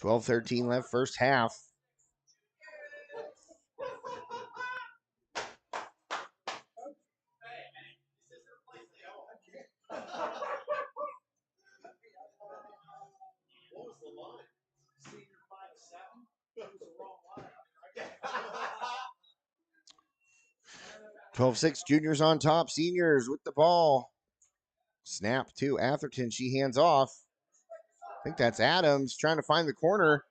12-13 left, first half. What was the line? Senior 5'7"? That was the wrong line. 12-6, juniors on top, seniors with the ball. Snap to Atherton, she hands off. I think that's Adams trying to find the corner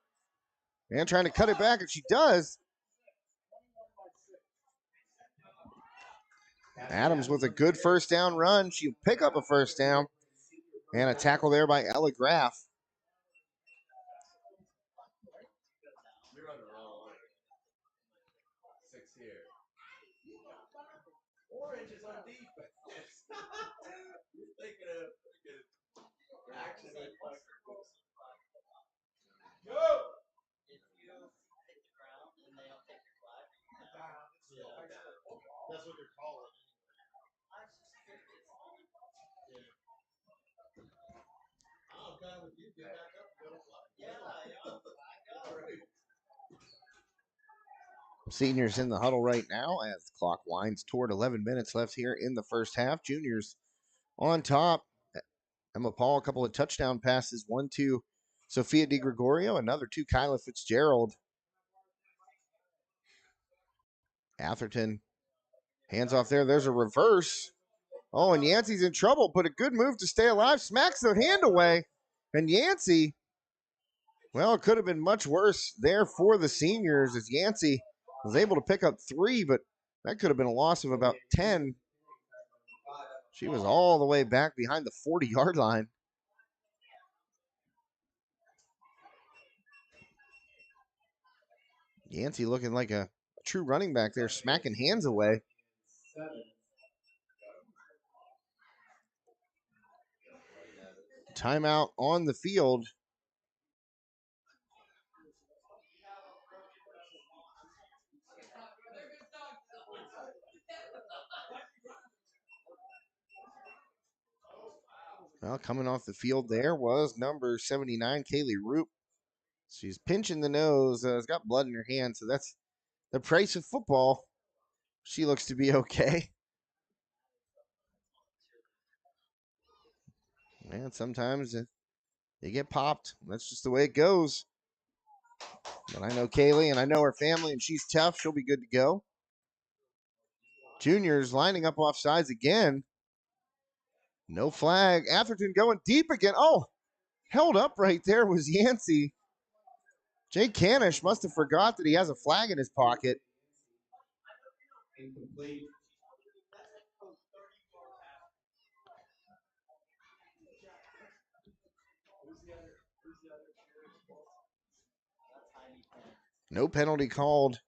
and trying to cut it back, and she does. Adams with a good first down run. She'll pick up a first down. And a tackle there by Ella Graff. You're on the wrong line. 6 here. Orange is on defense. You're thinking of action. Go! If you hit the ground and they don't take your flag, that's what they're calling. I suspect it's on. I'm kind with you. Get back up. Yeah, Seniors in the huddle right now as the clock winds toward 11 minutes left here in the first half. Juniors on top. Emma Paul, a couple of touchdown passes. One to Sophia DiGregorio, another to Kyla Fitzgerald. Atherton hands off there. There's a reverse. Oh, and Yancey's in trouble, but a good move to stay alive. Smacks the hand away. And Yancey, well, it could have been much worse there for the seniors as Yancey was able to pick up 3, but that could have been a loss of about 10. She was all the way back behind the 40-yard line. Yancey looking like a true running back there, smacking hands away. Timeout on the field. Well, coming off the field there was number 79, Kaylee Roop. She's pinching the nose. Has got blood in her hand, so that's the price of football. She looks to be okay. Man, sometimes they get popped. That's just the way it goes. But I know Kaylee, and I know her family, and she's tough. She'll be good to go. Juniors lining up off sides again. No flag. Atherton going deep again. Oh, held up right there was Yancey. Jake Canish must have forgot that he has a flag in his pocket. Incomplete. No penalty called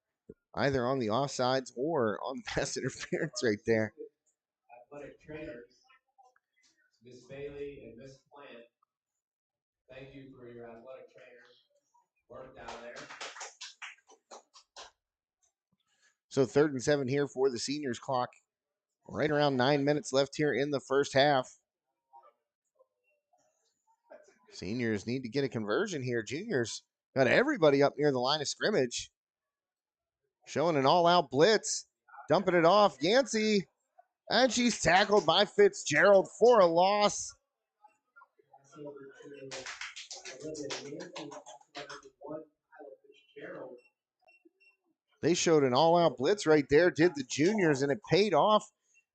either on the offsides or on the pass interference right there. Athletic trainers, Miss Bailey and Miss Plant, thank you for your athletic trainer work down there. So 3rd and 7 here for the seniors. Clock right around 9 minutes left here in the first half. Seniors need to get a conversion here. Juniors got everybody up near the line of scrimmage. Showing an all-out blitz. Dumping it off. Yancey. And she's tackled by Fitzgerald for a loss. They showed an all-out blitz right there, did the juniors, and it paid off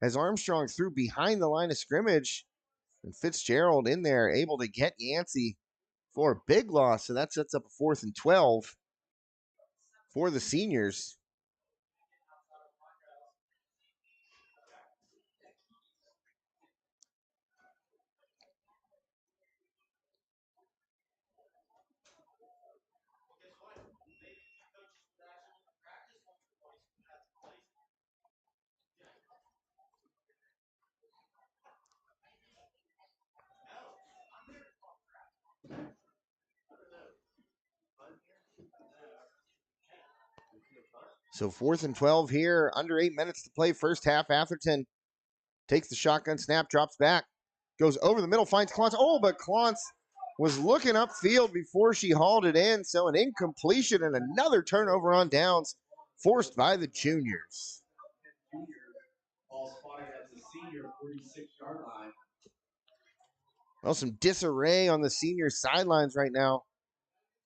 as Armstrong threw behind the line of scrimmage. And Fitzgerald in there, able to get Yancey for a big loss. So that sets up a 4th and 12 for the seniors. So 4th and 12 here, under 8 minutes to play. First half, Atherton takes the shotgun snap, drops back, goes over the middle, finds Clontz. Oh, but Clontz was looking upfield before she hauled it in, so an incompletion and another turnover on downs forced by the juniors. Ball spotted at the senior 46-yard line. Well, some disarray on the senior sidelines right now.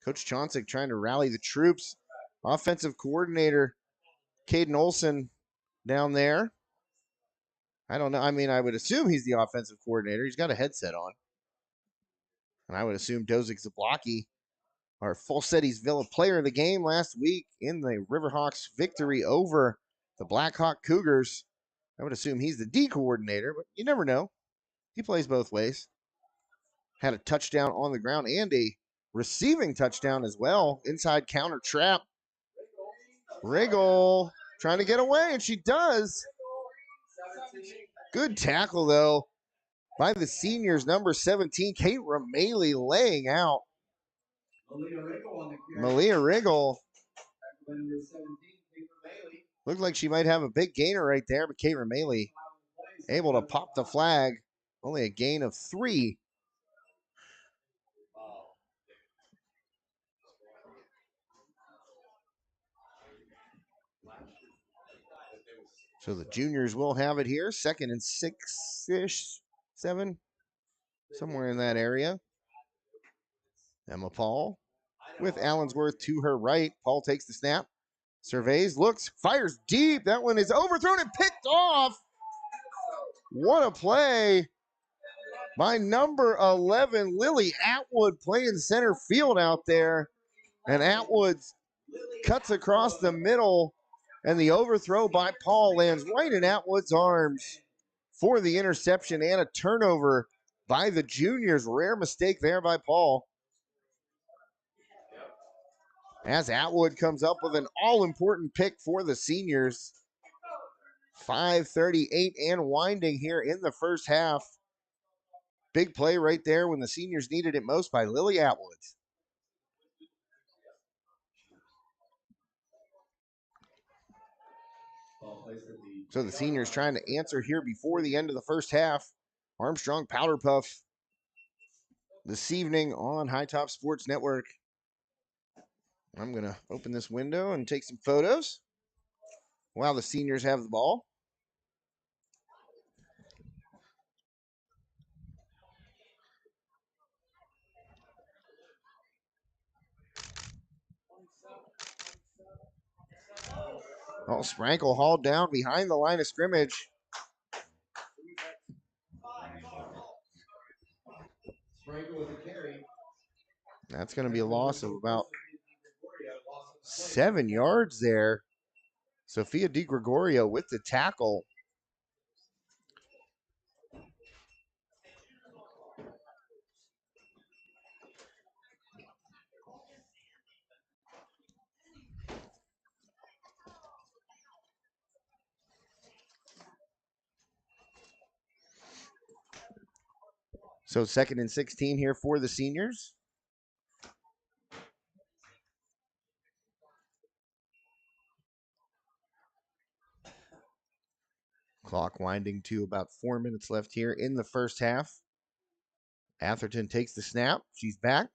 Coach Chauncey trying to rally the troops. Offensive coordinator Caden Olson down there. I don't know. I mean, I would assume he's the offensive coordinator. He's got a headset on. And I would assume Dozick Zablocki, our Full Cities Villa player of the game last week in the Riverhawks victory over the Blackhawk Cougars. I would assume he's the D coordinator, but you never know. He plays both ways. Had a touchdown on the ground and a receiving touchdown as well. Inside counter trap. Riggle trying to get away, and she does. Good tackle, though, by the seniors, number 17, Kate Rameli laying out. Malia Riggle. Looked like she might have a big gainer right there, but Kate Rameli able to pop the flag. Only a gain of 3. So the juniors will have it here. 2nd and 6-ish, 7, somewhere in that area. Emma Paul with Allensworth to her right. Paul takes the snap, surveys, looks, fires deep. That one is overthrown and picked off. What a play by number 11, Lily Atwood, playing center field out there. And Atwood cuts across the middle, and the overthrow by Paul lands right in Atwood's arms for the interception and a turnover by the juniors. Rare mistake there by Paul. As Atwood comes up with an all-important pick for the seniors. 5:38 and winding here in the first half. Big play right there when the seniors needed it most by Lily Atwood. So the seniors trying to answer here before the end of the first half. Armstrong Powderpuff this evening on High Top Sports Network. I'm going to open this window and take some photos while the seniors have the ball. Oh, Sprankle hauled down behind the line of scrimmage. That's going to be a loss of about 7 yards there. Sophia DiGregorio with the tackle. So 2nd and 16 here for the seniors. Clock winding to about 4 minutes left here in the first half. Atherton takes the snap. She's back.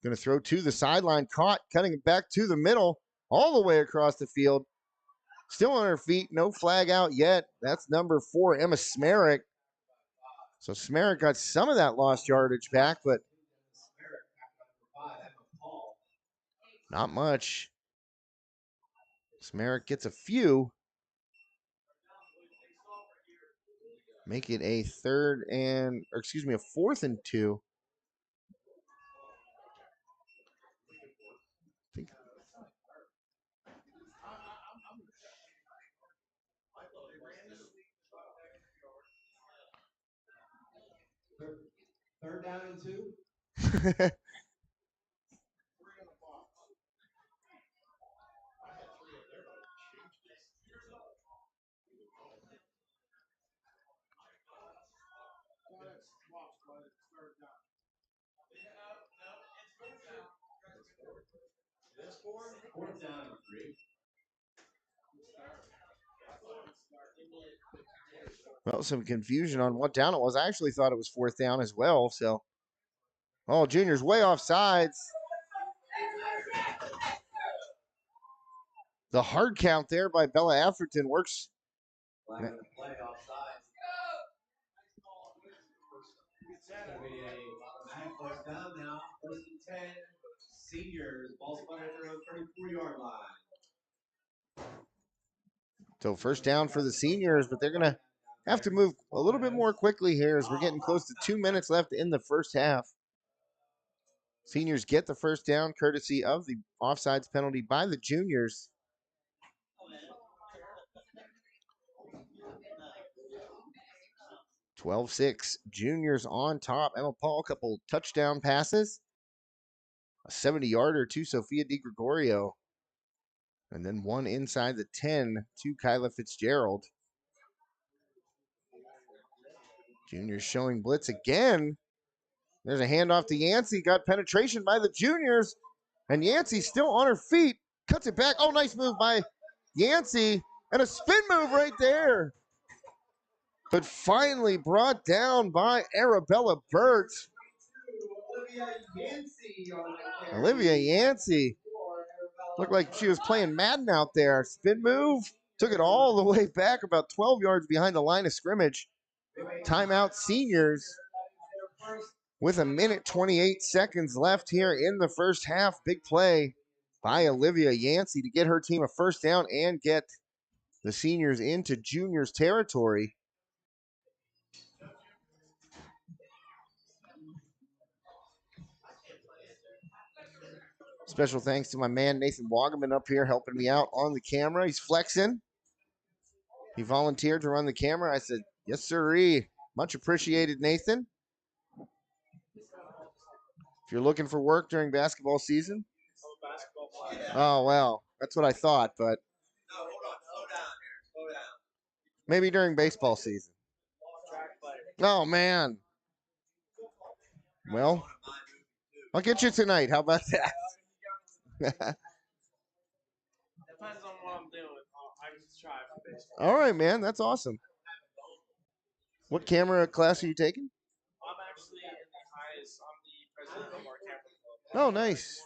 Going to throw to the sideline. Caught. Cutting it back to the middle. All the way across the field. Still on her feet. No flag out yet. That's number 4, Emma Smerick. So Smerick got some of that lost yardage back, but not much. Smerick gets a few. Make it a 4th and 2. Third down and 2. Fourth down and 3. Well, some confusion on what down it was. I actually thought it was 4th down as well. So Oh, Junior's way off sides. The hard count there by Bella Atherton works. Flag on the play offside. It's going to be a automatic first down now. 1st and 10. Seniors. Ball spotted at their own 34-yard line. So first down for the seniors, but they're going to have to move a little bit more quickly here as we're getting close to 2 minutes left in the first half. Seniors get the first down courtesy of the offsides penalty by the juniors. (12-6). Juniors on top. Emma Paul, a couple touchdown passes. A 70-yarder to Sophia DiGregorio. And then one inside the 10 to Kyla Fitzgerald. Juniors showing blitz again. There's a handoff to Yancey. Got penetration by the juniors. And Yancey still on her feet. Cuts it back. Oh, nice move by Yancey. And a spin move right there. But finally brought down by Arabella Burt. Olivia Yancey. Looked like she was playing Madden out there. Spin move. Took it all the way back about 12 yards behind the line of scrimmage. Timeout seniors with 1:28 left here in the first half. Big play by Olivia Yancey to get her team a first down and get the seniors into juniors territory. Special thanks to my man Nathan Wagaman up here helping me out on the camera. He's flexing. He volunteered to run the camera. I said, yes, sirree. Much appreciated, Nathan. If you're looking for work during basketball season. Oh, well, that's what I thought, but. No, hold on. Slow down here. Slow down. Maybe during baseball season. Oh, man. Well, I'll get you tonight. How about that? Depends on what I'm doing. I just try for baseball. All right, man. That's awesome. What camera class are you taking? I'm actually in the highest. I'm the president of our camera club. Oh, nice.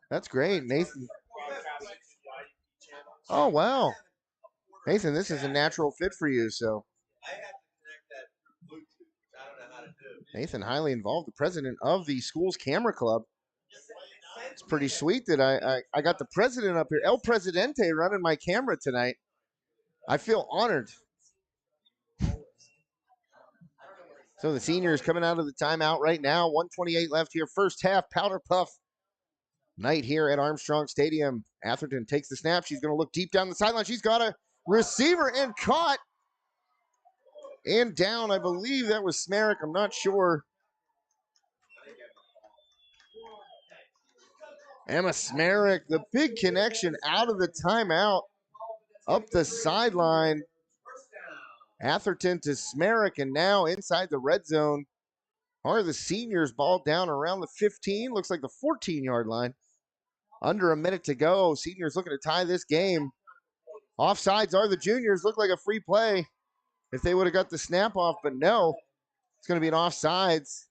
That's great, Nathan. Oh, wow. Nathan, this is a natural fit for you, so. I have to connect that through Bluetooth, which I don't know how to do. Nathan, highly involved, the president of the school's camera club. It's pretty sweet that I got the president up here, El Presidente, running my camera tonight. I feel honored. So the seniors coming out of the timeout right now. 1:28 left here. First half, Powderpuff night here at Armstrong Stadium. Atherton takes the snap. She's going to look deep down the sideline. She's got a receiver and caught. And down, I believe that was Smerick. I'm not sure. Emma Smerick, the big connection out of the timeout. Up the sideline. Atherton to Smerick, and now inside the red zone are the seniors. Ball down around the 15, looks like the 14-yard line. Under a minute to go. Seniors looking to tie this game. Offsides are the juniors. Look like a free play if they would have got the snap off, but no. It's going to be an offsides.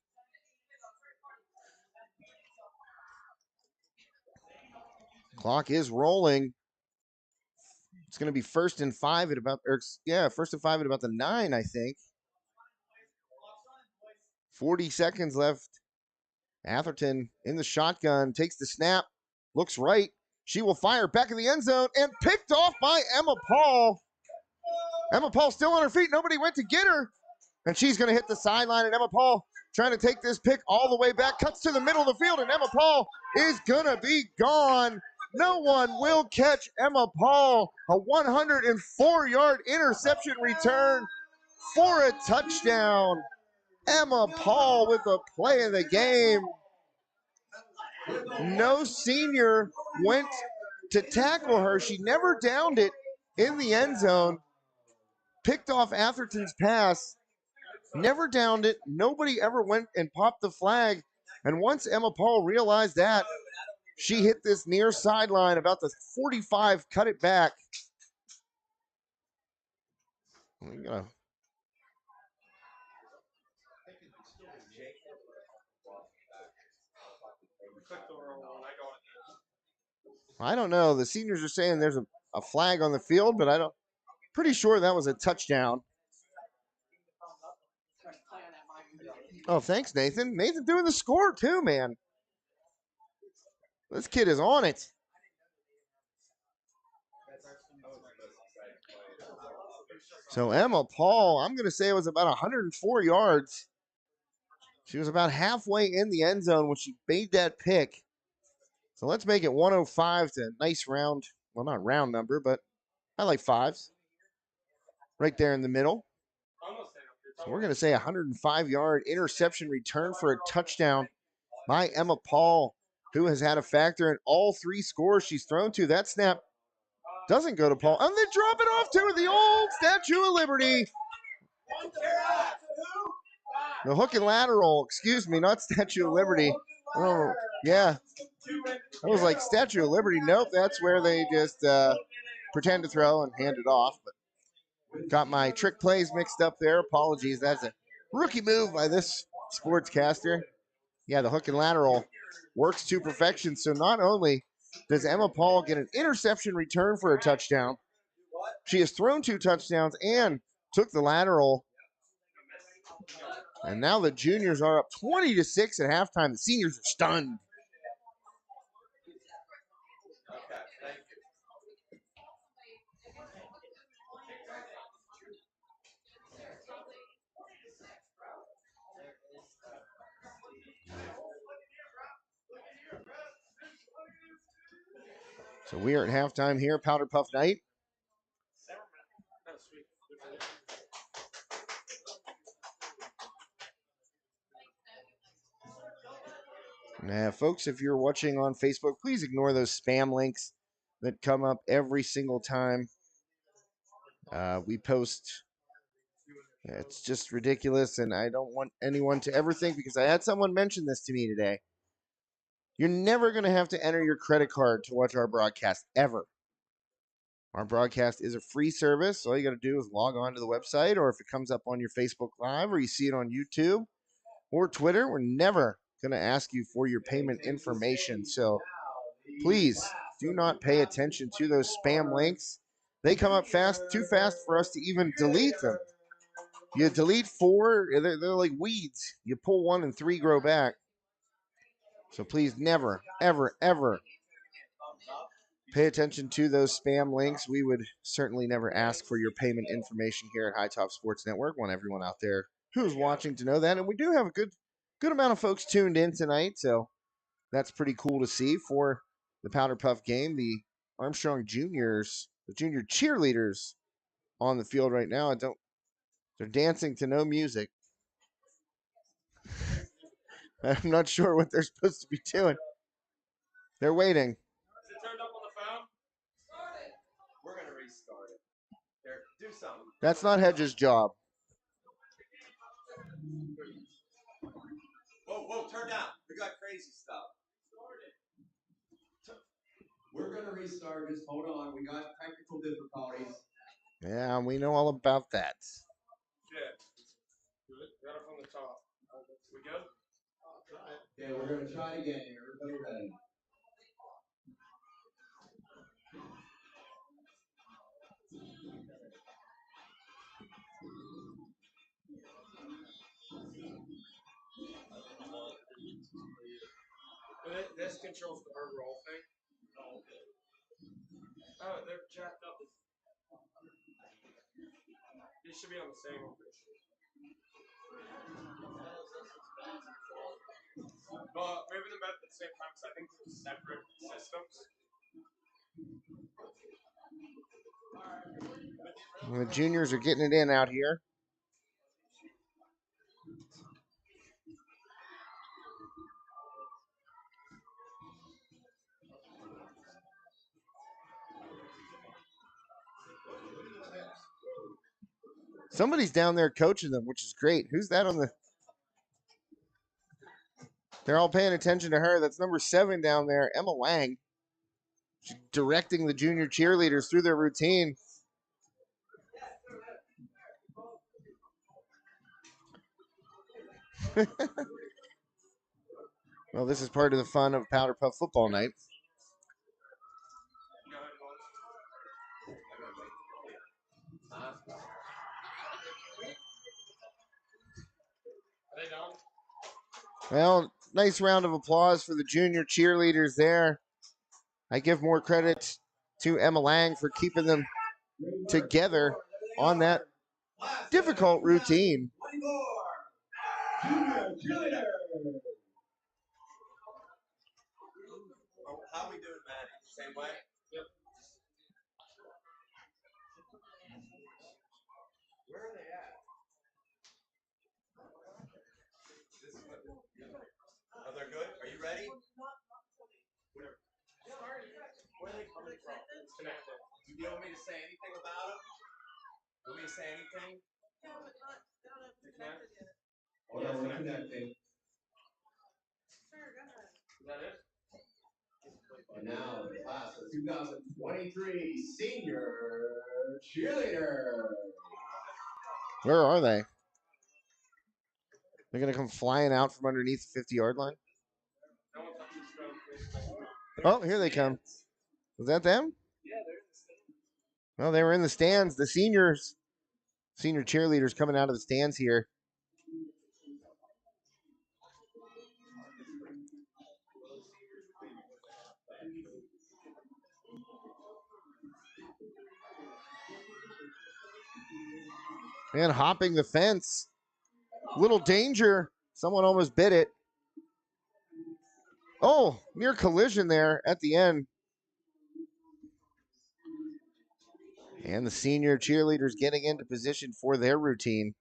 Clock is rolling. It's going to be 1st and 5 at about, first and 5 at about the 9, I think. 40 seconds left. Atherton in the shotgun, takes the snap, looks right. She will fire back in the end zone and picked off by Emma Paul. Emma Paul still on her feet. Nobody went to get her. And she's going to hit the sideline. And Emma Paul trying to take this pick all the way back. Cuts to the middle of the field. And Emma Paul is going to be gone. No one will catch Emma Paul. A 104-yard interception return for a touchdown. Emma Paul with a play of the game. No senior went to tackle her. She never downed it in the end zone. Picked off Atherton's pass. Never downed it. Nobody ever went and popped the flag. And once Emma Paul realized that, she hit this near sideline about the 45, cut it back. We got I don't know. The seniors are saying there's a flag on the field, but I don't. Pretty sure that was a touchdown. Oh, thanks, Nathan. Nathan doing the score too, man. This kid is on it. So Emma Paul, I'm going to say it was about 104 yards. She was about halfway in the end zone when she made that pick. So let's make it 105 to a nice round. Well, not round number, but I like fives. Right there in the middle. So we're going to say 105-yard interception return for a touchdown by Emma Paul, who has had a factor in all three scores she's thrown to. That snap doesn't go to Paul. And they drop it off to the old Statue of Liberty. The hook and lateral, excuse me, not Statue of Liberty. Oh, yeah. I was like, Statue of Liberty. Nope, that's where they just pretend to throw and hand it off. But got my trick plays mixed up there. Apologies. That's a rookie move by this sportscaster. Yeah, the hook and lateral works to perfection. So not only does Emma Paul get an interception return for a touchdown, she has thrown 2 touchdowns and took the lateral. And now the juniors are up 20-6 at halftime. The seniors are stunned. So we are at halftime here, Powderpuff Night. Now, folks, if you're watching on Facebook, please ignore those spam links that come up every single time we post. It's just ridiculous, and I don't want anyone to ever think, because I had someone mention this to me today. You're never going to have to enter your credit card to watch our broadcast, ever. Our broadcast is a free service. All you got to do is log on to the website, or if it comes up on your Facebook Live, or you see it on YouTube or Twitter, we're never going to ask you for your payment information. So please do not pay attention to those spam links. They come up fast, too fast for us to even delete them. You delete 4, they're like weeds. You pull 1 and 3 grow back. So please never, ever, ever pay attention to those spam links. We would certainly never ask for your payment information here at High Top Sports Network. Want everyone out there who's watching to know that. And we do have a good amount of folks tuned in tonight, so that's pretty cool to see for the Powderpuff game. The Armstrong juniors, the junior cheerleaders on the field right now. They're dancing to no music. I'm not sure what they're supposed to be doing. They're waiting. Is it turned up on the phone? We're going to restart it. Here, do something. That's not Hedges' job. Whoa, turn down. We got crazy stuff. We're going to restart. Just hold on. We got technical difficulties. Yeah, we know all about that. Yeah. Good. Got it from the top. We good? Okay, we're going to try it again here. Everybody ready? This controls the bird roll thing. Oh, they're jacked up. These should be on the same one. Moving them at the same time, because I think they're separate systems. The juniors are getting it in out here. Somebody's down there coaching them, which is great. Who's that on the... They're all paying attention to her. That's number 7 down there, Emma Lang. She's directing the junior cheerleaders through their routine. Well, this is part of the fun of Powderpuff football night. Well, nice round of applause for the junior cheerleaders there. I give more credit to Emma Lang for keeping them together on that difficult routine. Junior cheerleader. How we doing, Maddie? Same way? Yep. Where are they at? Oh, they're good? Are you ready? Where are they coming from? It's connected. Do you want me to say anything about them? Want me to say anything? No, but not connected yet. Oh, no, we're connecting. Sure, go ahead. Is that it? And now the class of 2023 senior cheerleader. Where are they? They're going to come flying out from underneath the 50-yard line. Oh, here they come. Was that them? Yeah, they're in the stands. Well, they were in the stands. The senior cheerleaders coming out of the stands here. And hopping the fence. Little danger. Someone almost bit it. Oh, near collision there at the end. And the senior cheerleaders getting into position for their routine.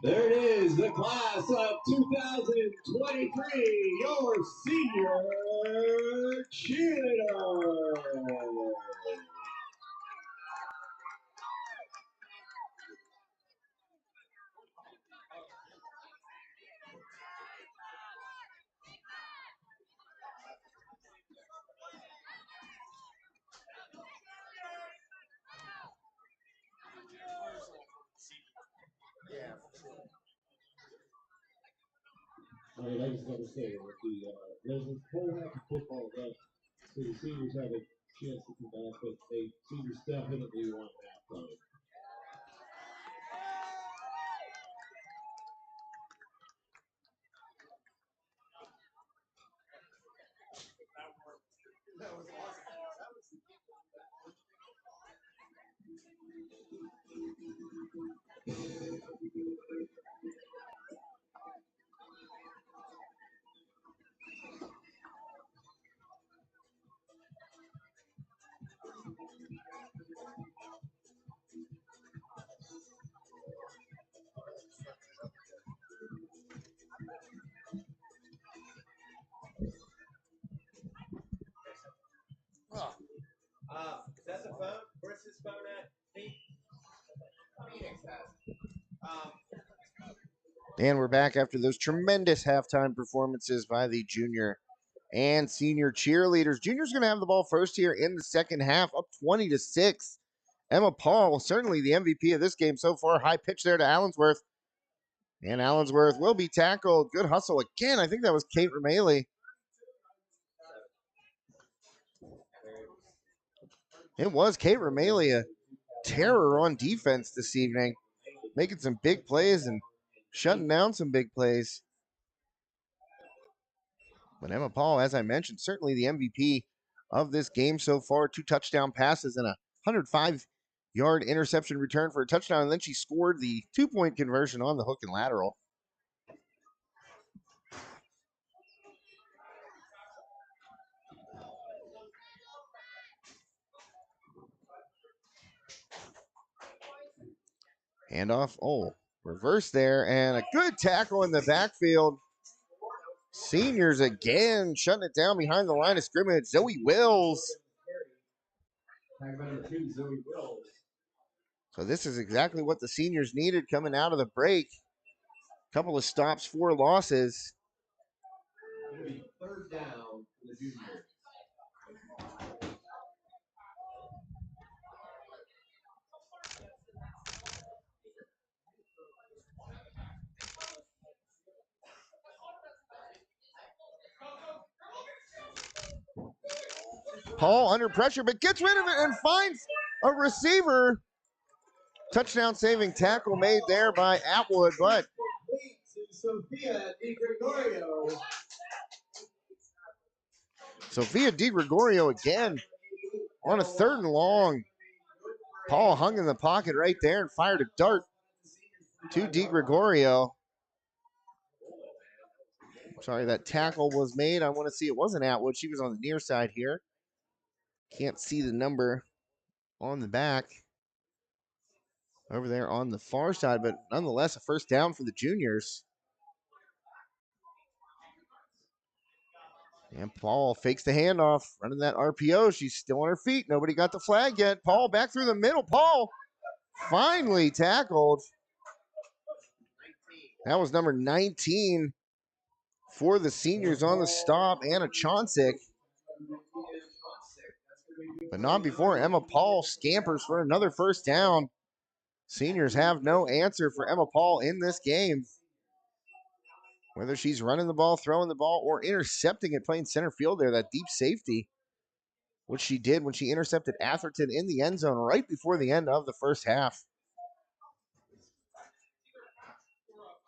There it is, the class of 2023, your senior cheerleader. All right, I just got to say, with there's this whole half of football left, so the seniors have a chance to come back, but they seniors definitely want halftime. Is that the phone? Where's his phone at? Phoenix has it. And we're back after those tremendous halftime performances by the junior and senior cheerleaders. Junior's going to have the ball first here in the second half, up 20-6. Emma Paul, certainly the MVP of this game so far. High pitch there to Allensworth. And Allensworth will be tackled. Good hustle again. I think that was Kate Ramaley. It was Kate Ramaley, a terror on defense this evening, making some big plays and shutting down some big plays. But Emma Paul, as I mentioned, certainly the MVP of this game so far. 2 touchdown passes and a 105-yard interception return for a touchdown. And then she scored the 2-point conversion on the hook and lateral. Handoff. Oh, reverse there. And a good tackle in the backfield. Seniors again shutting it down behind the line of scrimmage. Zoe Wills. So this is exactly what the seniors needed coming out of the break. Couple of stops, 4 losses. It'll be third down for the juniors. Paul under pressure, but gets rid of it and finds a receiver. Touchdown saving tackle made there by Atwood, but Sophia DiGregorio again on a 3rd and long. Paul hung in the pocket right there and fired a dart to DiGregorio. Sorry, that tackle was made. I want to see it wasn't Atwood. She was on the near side here. Can't see the number on the back over there on the far side, but nonetheless, a first down for the juniors. And Paul fakes the handoff, running that RPO. She's still on her feet. Nobody got the flag yet. Paul back through the middle. Paul finally tackled. That was number 19 for the seniors on the stop, Anna Chauncek. But not before Emma Paul scampers for another first down. Seniors have no answer for Emma Paul in this game. Whether she's running the ball, throwing the ball, or intercepting it, playing center field there, that deep safety, which she did when she intercepted Atherton in the end zone right before the end of the first half.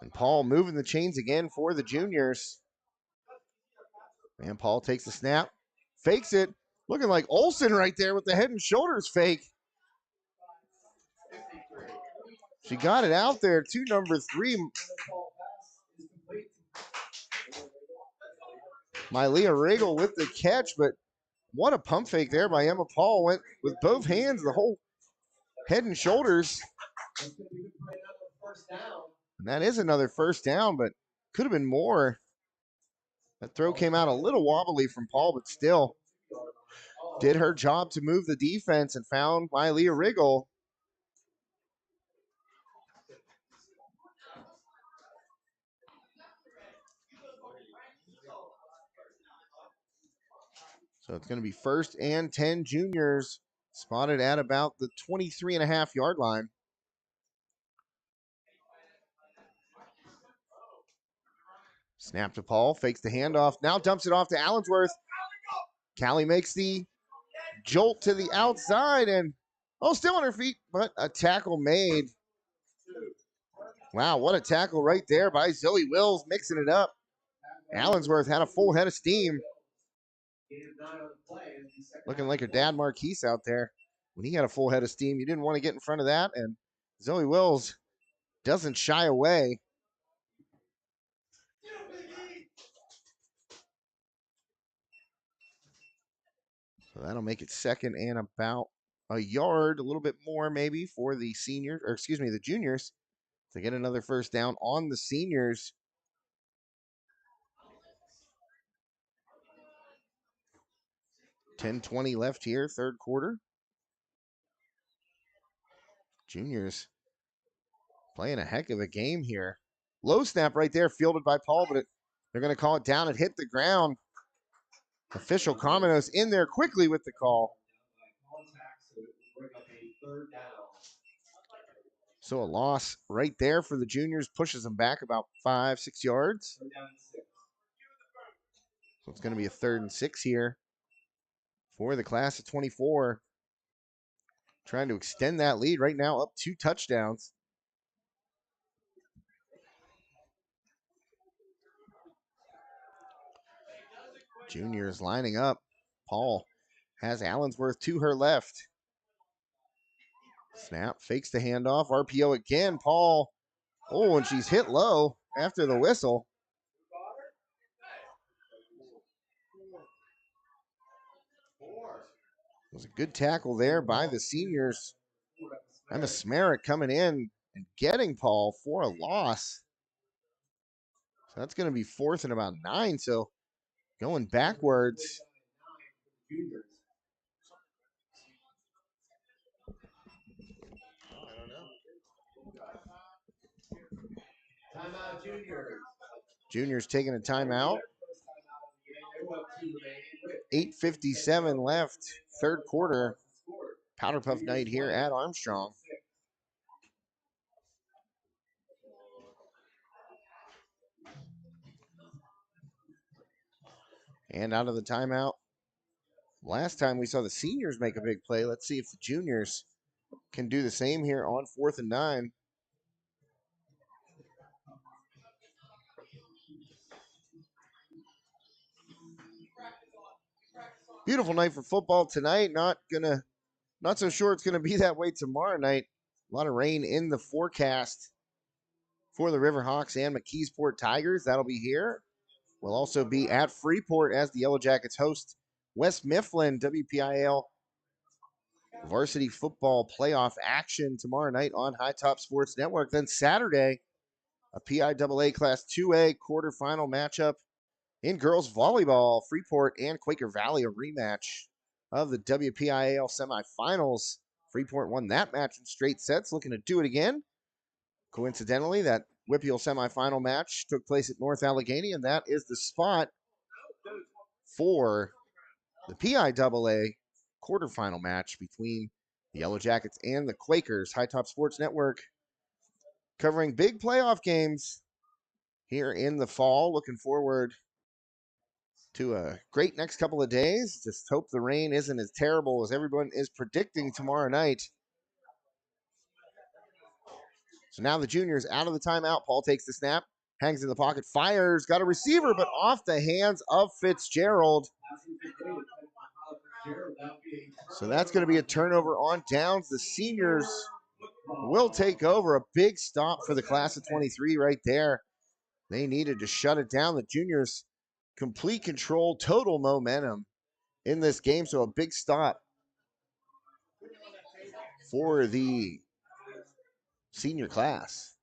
And Paul moving the chains again for the juniors. And Paul takes the snap, fakes it, looking like Olsen right there with the head and shoulders fake. She got it out there to number 3. Mylea Riggle with the catch, but what a pump fake there by Emma Paul. Went with both hands, the whole head and shoulders. And that is another first down, but could have been more. That throw came out a little wobbly from Paul, but still did her job to move the defense and found Mylea Riggle. So it's going to be 1st and 10 juniors, spotted at about the 23.5-yard line. Snap to Paul, fakes the handoff, now dumps it off to Allensworth. Callie makes the jolt to the outside and, still on her feet, but a tackle made. Wow, what a tackle right there by Zoe Wills, mixing it up. Allensworth had a full head of steam. Looking like her dad Marquise out there. When he had a full head of steam, you didn't want to get in front of that, and Zoe Wills doesn't shy away. So that'll make it 2nd and about a yard, a little bit more maybe for the seniors, or excuse me, the juniors, to get another first down on the seniors. 10:20 left here, 3rd quarter. Juniors playing a heck of a game here. Low snap right there, fielded by Paul, but they're going to call it down. It hit the ground. Official Cominos in there quickly with the call. So a loss right there for the juniors, pushes them back about 5-6 yards. So it's going to be a 3rd and 6 here for the class of 24. Trying to extend that lead right now, up 2 touchdowns. Juniors lining up. Paul has Allensworth to her left. Snap, fakes the handoff, RPO again. Paul, and she's hit low after the whistle. It was a good tackle there by the seniors. Emma Smerrick coming in and getting Paul for a loss. So that's going to be 4th and about 9. So going backwards. Timeout, Juniors. Juniors taking a timeout. 8:57 left, 3rd quarter. Powderpuff night here at Armstrong. And out of the timeout. Last time we saw the seniors make a big play. Let's see if the juniors can do the same here on 4th and 9. Beautiful night for football tonight. Not so sure it's gonna be that way tomorrow night. A lot of rain in the forecast for the Riverhawks and McKeesport Tigers. That'll be here. We'll also be at Freeport as the Yellow Jackets host West Mifflin. WPIL varsity football playoff action tomorrow night on High Top Sports Network. Then Saturday, a PIAA Class 2A quarterfinal matchup in girls volleyball. Freeport and Quaker Valley, a rematch of the WPIAL semifinals. Freeport won that match in straight sets, looking to do it again. Coincidentally, that WPIAL semifinal match took place at North Allegheny, and that is the spot for the PIAA quarterfinal match between the Yellow Jackets and the Quakers. High Top Sports Network covering big playoff games here in the fall. Looking forward to a great next couple of days. Just hope the rain isn't as terrible as everyone is predicting tomorrow night. So now the juniors out of the timeout. Paul takes the snap, hangs in the pocket, fires, got a receiver, but off the hands of Fitzgerald. So that's going to be a turnover on downs. The seniors will take over. A big stop for the class of 23 right there. They needed to shut it down. The juniors complete control, total momentum in this game. So a big stop for the senior class.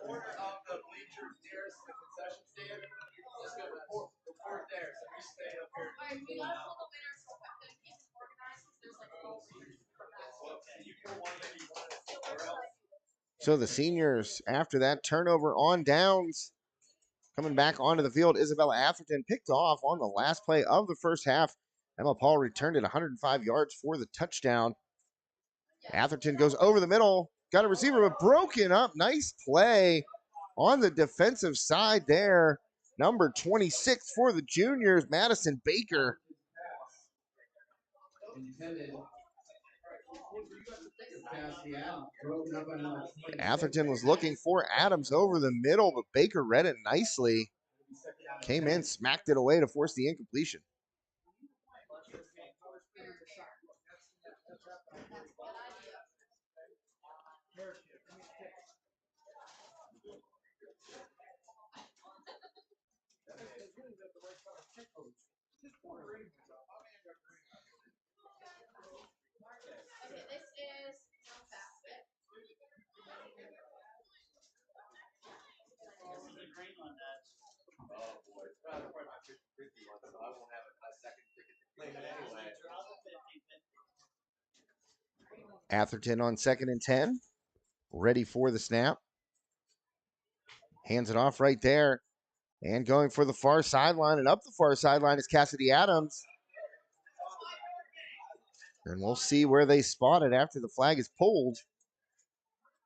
Corner of the bleachers nearest the concession stand. Just go report there. So we stay up here. So the seniors, after that turnover on downs, coming back onto the field, Isabella Atherton picked off on the last play of the first half. Emma Paul returned it 105 yards for the touchdown. Atherton goes over the middle, got a receiver, but broken up. Nice play on the defensive side there. Number 26 for the juniors, Madison Baker. Atherton was looking for Adams over the middle, but Baker read it nicely. Came in, smacked it away to force the incompletion. Atherton on 2nd and 10, ready for the snap. Hands it off right there. And going for the far sideline and up the far sideline is Cassidy Adams. And we'll see where they spot it after the flag is pulled.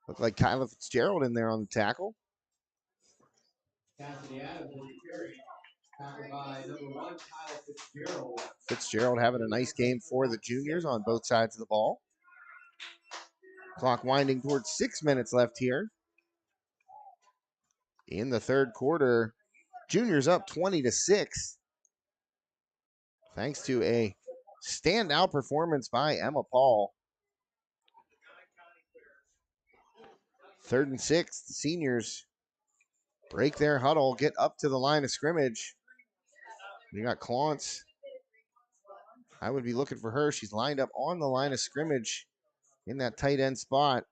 Looked like Kyla Fitzgerald in there on the tackle. Cassidy Adams with the carry. Tackled by number 1, Kyla Fitzgerald. Fitzgerald having a nice game for the juniors on both sides of the ball. Clock winding towards 6 minutes left here. In the third quarter, juniors up 20-6. Thanks to a standout performance by Emma Paul. 3rd and 6, the seniors break their huddle, get up to the line of scrimmage. We got Clance. I would be looking for her. She's lined up on the line of scrimmage in that tight end spot.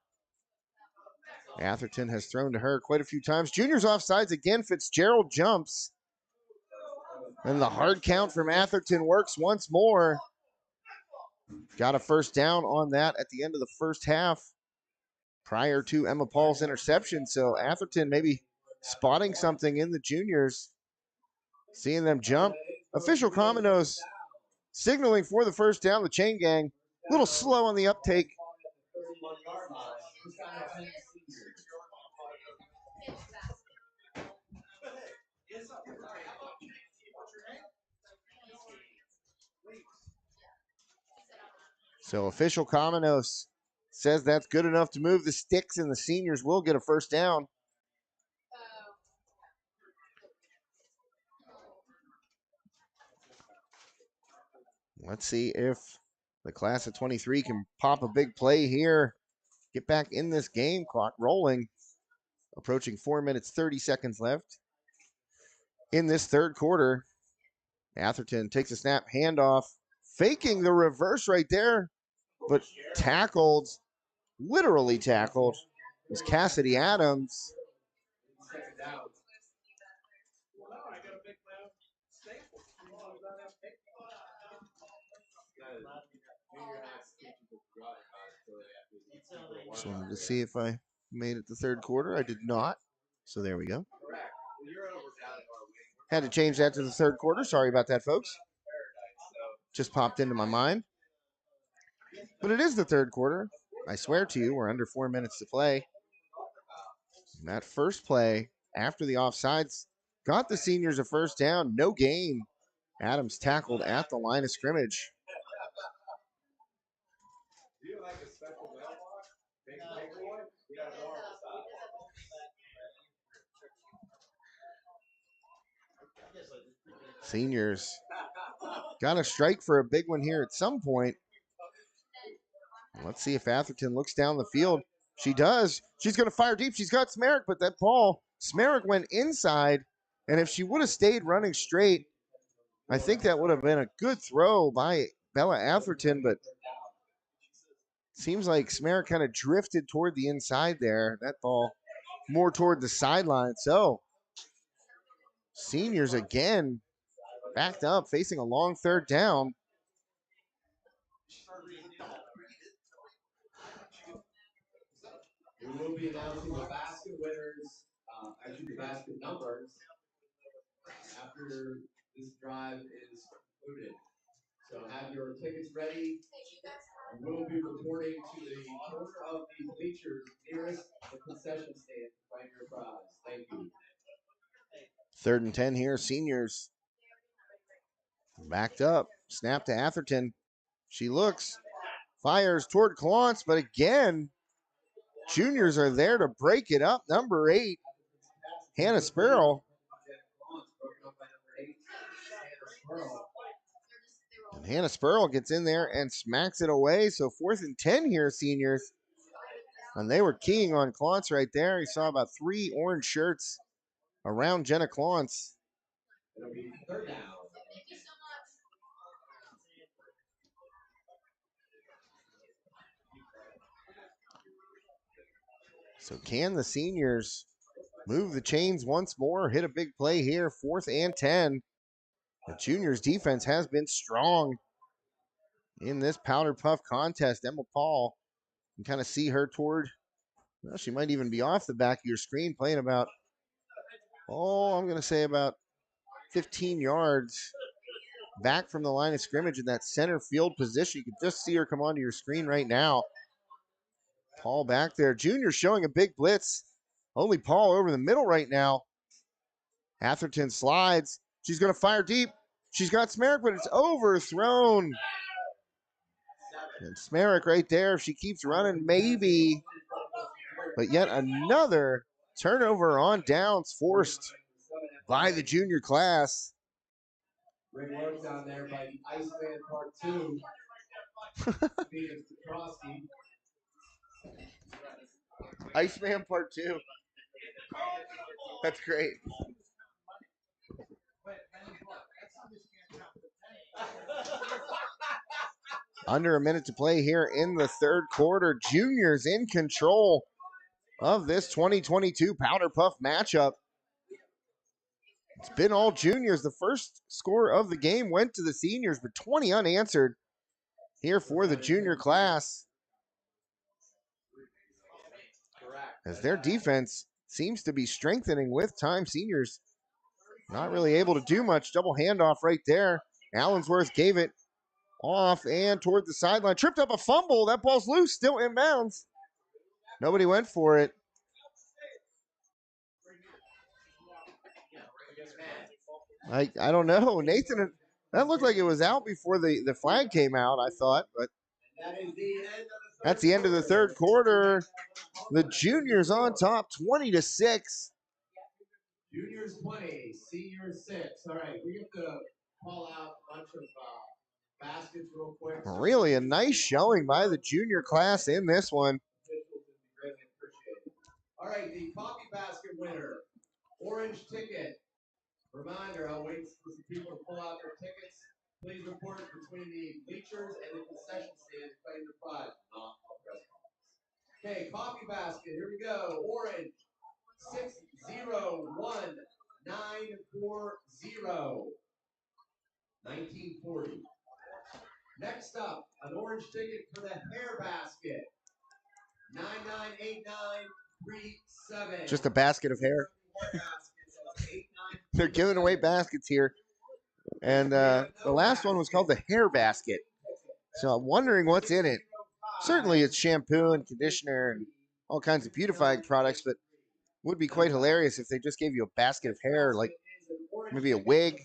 Atherton has thrown to her quite a few times. Juniors offsides again. Fitzgerald jumps. And the hard count from Atherton works once more. Got a first down on that at the end of the first half prior to Emma Paul's interception. So Atherton maybe spotting something in the juniors, seeing them jump. Official Commodores signaling for the first down. The chain gang a little slow on the uptake. So official Commodores says that's good enough to move the sticks, and the seniors will get a first down. Let's see if the class of 23 can pop a big play here. Get back in this game. Clock rolling. Approaching 4 minutes, 30 seconds left. In this third quarter, Atherton takes a snap, handoff, faking the reverse right there, but tackled, literally tackled, was Cassidy Adams. Just wanted to see if I made it the third quarter. I did not. So there we go. Had to change that to the third quarter. Sorry about that, folks. Just popped into my mind. But it is the third quarter. I swear to you, we're under 4 minutes to play. And that first play after the offsides got the seniors a first down. No gain. Adams tackled at the line of scrimmage. Seniors got to strike for a big one here at some point. Let's see if Atherton looks down the field. She does. She's going to fire deep. She's got Smerick, but that ball, Smerick went inside. And if she would have stayed running straight, I think that would have been a good throw by Bella Atherton, but seems like Smerrick kind of drifted toward the inside there. That ball more toward the sideline. So Seniors again backed up, facing a long third down. We will be announcing the basket winners, actually the basket numbers, after this drive is concluded. So have your tickets ready. We'll be reporting to the corner of the bleachers nearest the concession stand to find your prize. Thank you. 3rd and 10 here. Seniors backed up. Snap to Atherton. She looks, fires toward Clance, but again, juniors are there to break it up. Number 8, Hannah Sparrow. And Hannah Sparrow gets in there and smacks it away. So 4th and 10 here, Seniors. And they were keying on Clance right there. You saw about 3 orange shirts around Jenna Clance. It'll be 3rd down. So can the Seniors move the chains once more, hit a big play here, 4th and 10. The juniors' defense has been strong in this Powder Puff contest. Emma Paul, you can kind of see her toward, well, she might even be off the back of your screen, playing about, I'm going to say about 15 yards back from the line of scrimmage in that center field position. You can just see her come onto your screen right now. Paul back there. Junior showing a big blitz. Only Paul over the middle right now. Atherton slides. She's going to fire deep. She's got Smerrick, but it's overthrown. And Smerrick right there, if she keeps running, maybe. But yet another turnover on downs forced by the junior class. Great work down there by the Iceman Part 2. Phoenix Petrosky. Iceman Part 2. That's great. Under a minute to play here in the 3rd quarter. Juniors in control of this 2022 Powder Puff matchup. It's been all juniors. The first score of the game went to the seniors, but 20 unanswered here for the junior class. As their defense seems to be strengthening with time. Seniors not really able to do much. Double handoff right there. Allensworth gave it off and toward the sideline. Tripped up a fumble. That ball's loose, still in bounds. Nobody went for it. I don't know. Nathan, that looked like it was out before the flag came out, I thought, but that's the end of the 3rd quarter. The juniors on top, 20-6. Juniors 20, seniors 6. All right, we have to call out a bunch of baskets real quick. Really a nice showing by the junior class in this one. All right, the coffee basket winner, orange ticket. Reminder, I'll wait for some people to pull out their tickets. Please report between the bleachers and the concession stand to claim the prize. Not a press conference. Okay, coffee basket, here we go. Orange, 601-940. 1940. Next up, an orange ticket for the hair basket. 998937. Just a basket of hair. They're giving away baskets here. And the last one was called the hair basket. So I'm wondering what's in it. Certainly it's shampoo and conditioner and all kinds of beautifying products, but would be quite hilarious if they just gave you a basket of hair, like maybe a wig.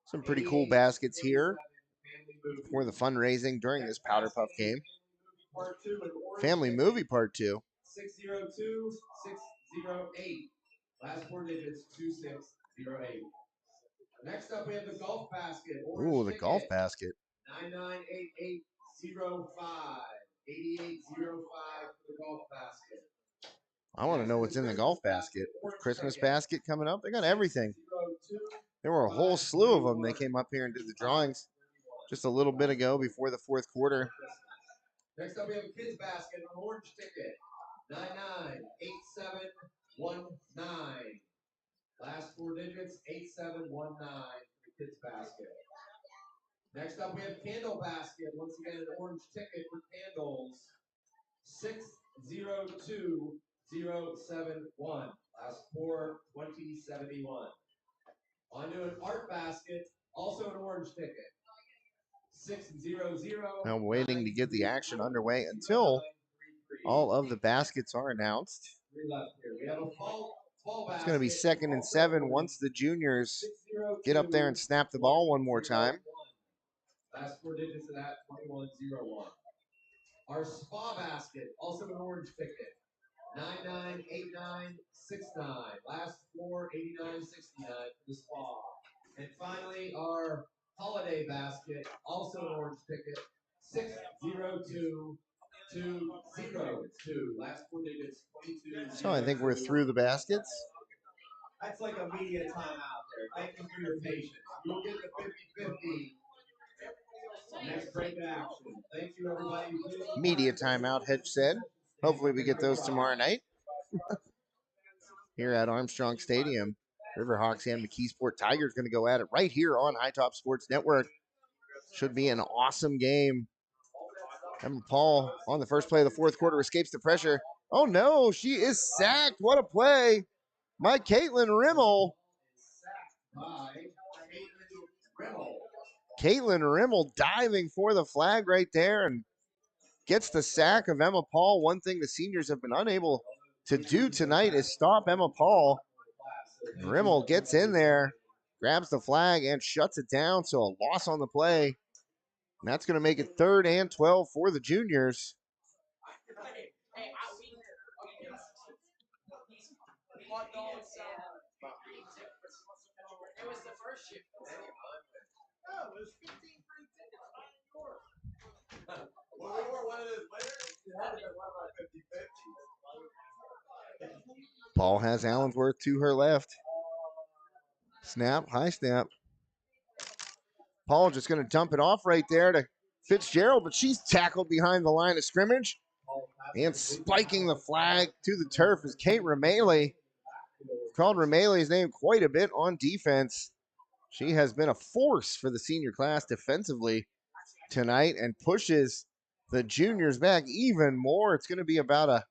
Some pretty cool baskets here for the fundraising during this Powder Puff game. Family Movie Part 2. 602-608. Last 4 digits, 2608. Next up, we have the golf basket. Ooh, the golf basket. 998805. 8805 for the golf basket. I want to know what's in the golf basket. Christmas basket coming up. They got everything. There were a whole slew of them. They came up here and did the drawings just a little bit ago before the fourth quarter. Next up, we have a kids basket, an orange ticket. 998719. Last four digits, 8719 for the kids basket. Next up, we have candle basket. Once again, an orange ticket for candles. 602071. Last four, 2071. On to an art basket, also an orange ticket. 600. Now waiting to get the action underway until all of the baskets are announced. We have a fall It's going to be 2nd and 7 once the juniors get up there and snap the ball one more time. Last four digits of that, 2101. Our spa basket, also an orange ticket. 998969. Last four, 8969 for the spa. And finally, our holiday basket, also an orange ticket. 602202. Last four digits, 22. So I think we're through the baskets. That's like a media timeout there. Thank you for your patience. You'll get the 50-50. Next break action. Thank you, everybody. Media timeout, Hedge said. Hopefully we get those tomorrow night here at Armstrong Stadium. Riverhawks and McKeesport Tigers going to go at it right here on High Top Sports Network. Should be an awesome game. Emma Paul on the first play of the fourth quarter escapes the pressure. Oh no, she is sacked. What a play by Caitlin Rimmel. Caitlin Rimmel diving for the flag right there and gets the sack of Emma Paul. One thing the seniors have been unable to do tonight is stop Emma Paul. Rimmel gets in there, grabs the flag, and shuts it down. So a loss on the play. And that's going to make it 3rd and 12 for the juniors. It was the first shift. Oh, it was 15 free tickets. Well, we were one of those winners. It had to be one of our 50-50s. Paul has Allensworth to her left. Snap, high snap. Paul just going to dump it off right there to Fitzgerald, but she's tackled behind the line of scrimmage. And spiking the flag to the turf is Kate Ramele. Called Ramele's name quite a bit on defense. She has been a force for the senior class defensively tonight and pushes the juniors back even more. It's going to be about a,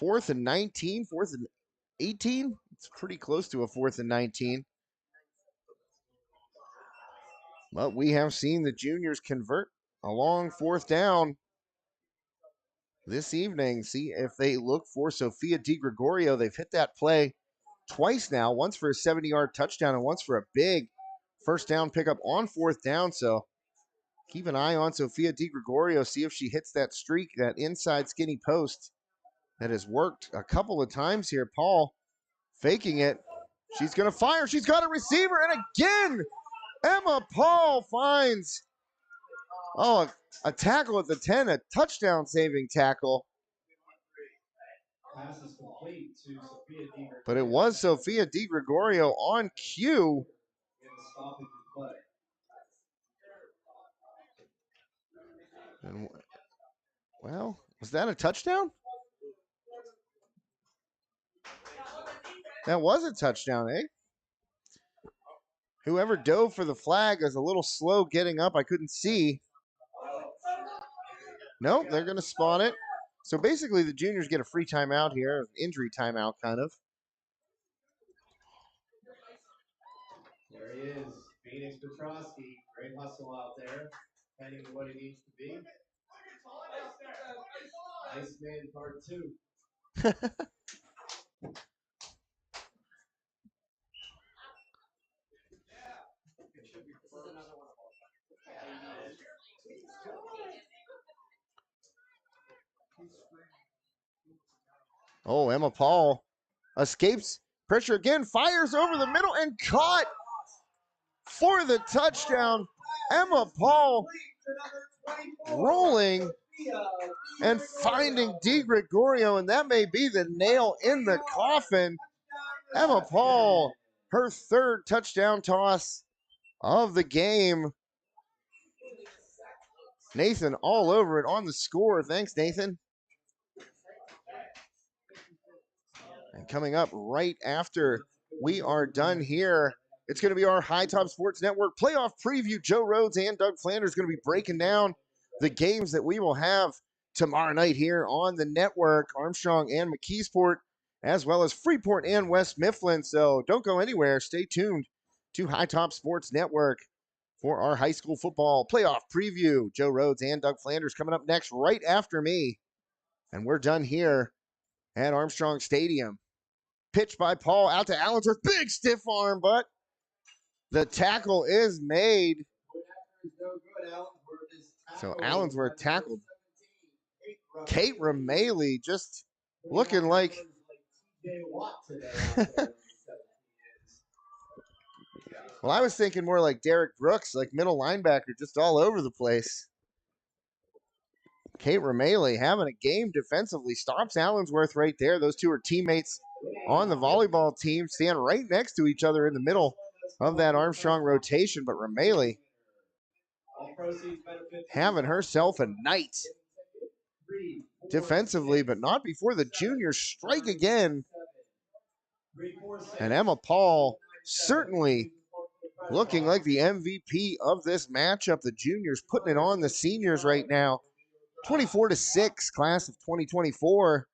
4th and 19, 4th and 18. It's pretty close to a 4th and 19. But we have seen the juniors convert a long 4th down this evening. See if they look for Sophia DiGregorio. They've hit that play twice now, once for a 70-yard touchdown and once for a big first down pickup on 4th down. So keep an eye on Sophia DiGregorio, see if she hits that streak, that inside skinny post that has worked a couple of times here. Paul faking it. She's going to fire. She's got a receiver. And again, Emma Paul finds a tackle at the 10, a touchdown saving tackle. Pass is complete to Sophia DiGregorio. But it was Sophia DiGregorio on cue. And, well, was that a touchdown? That was a touchdown, eh? Whoever dove for the flag is a little slow getting up. I couldn't see. Nope, they're going to spot it. So basically the juniors get a free timeout here, an injury timeout kind of. There he is, Phoenix Petrosky. Great hustle out there, heading to what he needs to be. Nice man part 2. Oh, Emma Paul escapes pressure again, fires over the middle and caught for the touchdown. Emma Paul rolling and finding DiGregorio, and that may be the nail in the coffin. Emma Paul, her third touchdown toss of the game. Nathan all over it on the score. Thanks, Nathan. And coming up right after we are done here, it's going to be our High Top Sports Network playoff preview. Joe Rhodes and Doug Flanders going to be breaking down the games that we will have tomorrow night here on the network, Armstrong and McKeesport, as well as Freeport and West Mifflin. So don't go anywhere. Stay tuned to High Top Sports Network for our high school football playoff preview. Joe Rhodes and Doug Flanders coming up next right after me. And we're done here at Armstrong Stadium. Pitch by Paul out to Allensworth. Big stiff arm, but the tackle is made. So Allensworth tackled Kate Rameli, just looking like well, I was thinking more like Derek Brooks, like middle linebacker, just all over the place. Kate Rameli having a game defensively, stops Allensworth right there. Those two are teammates on the volleyball team, stand right next to each other in the middle of that Armstrong rotation. But Rameli having herself a night defensively, but not before the juniors strike again. And Emma Paul certainly looking like the MVP of this matchup. The juniors putting it on the seniors right now. 24-6, class of 2024.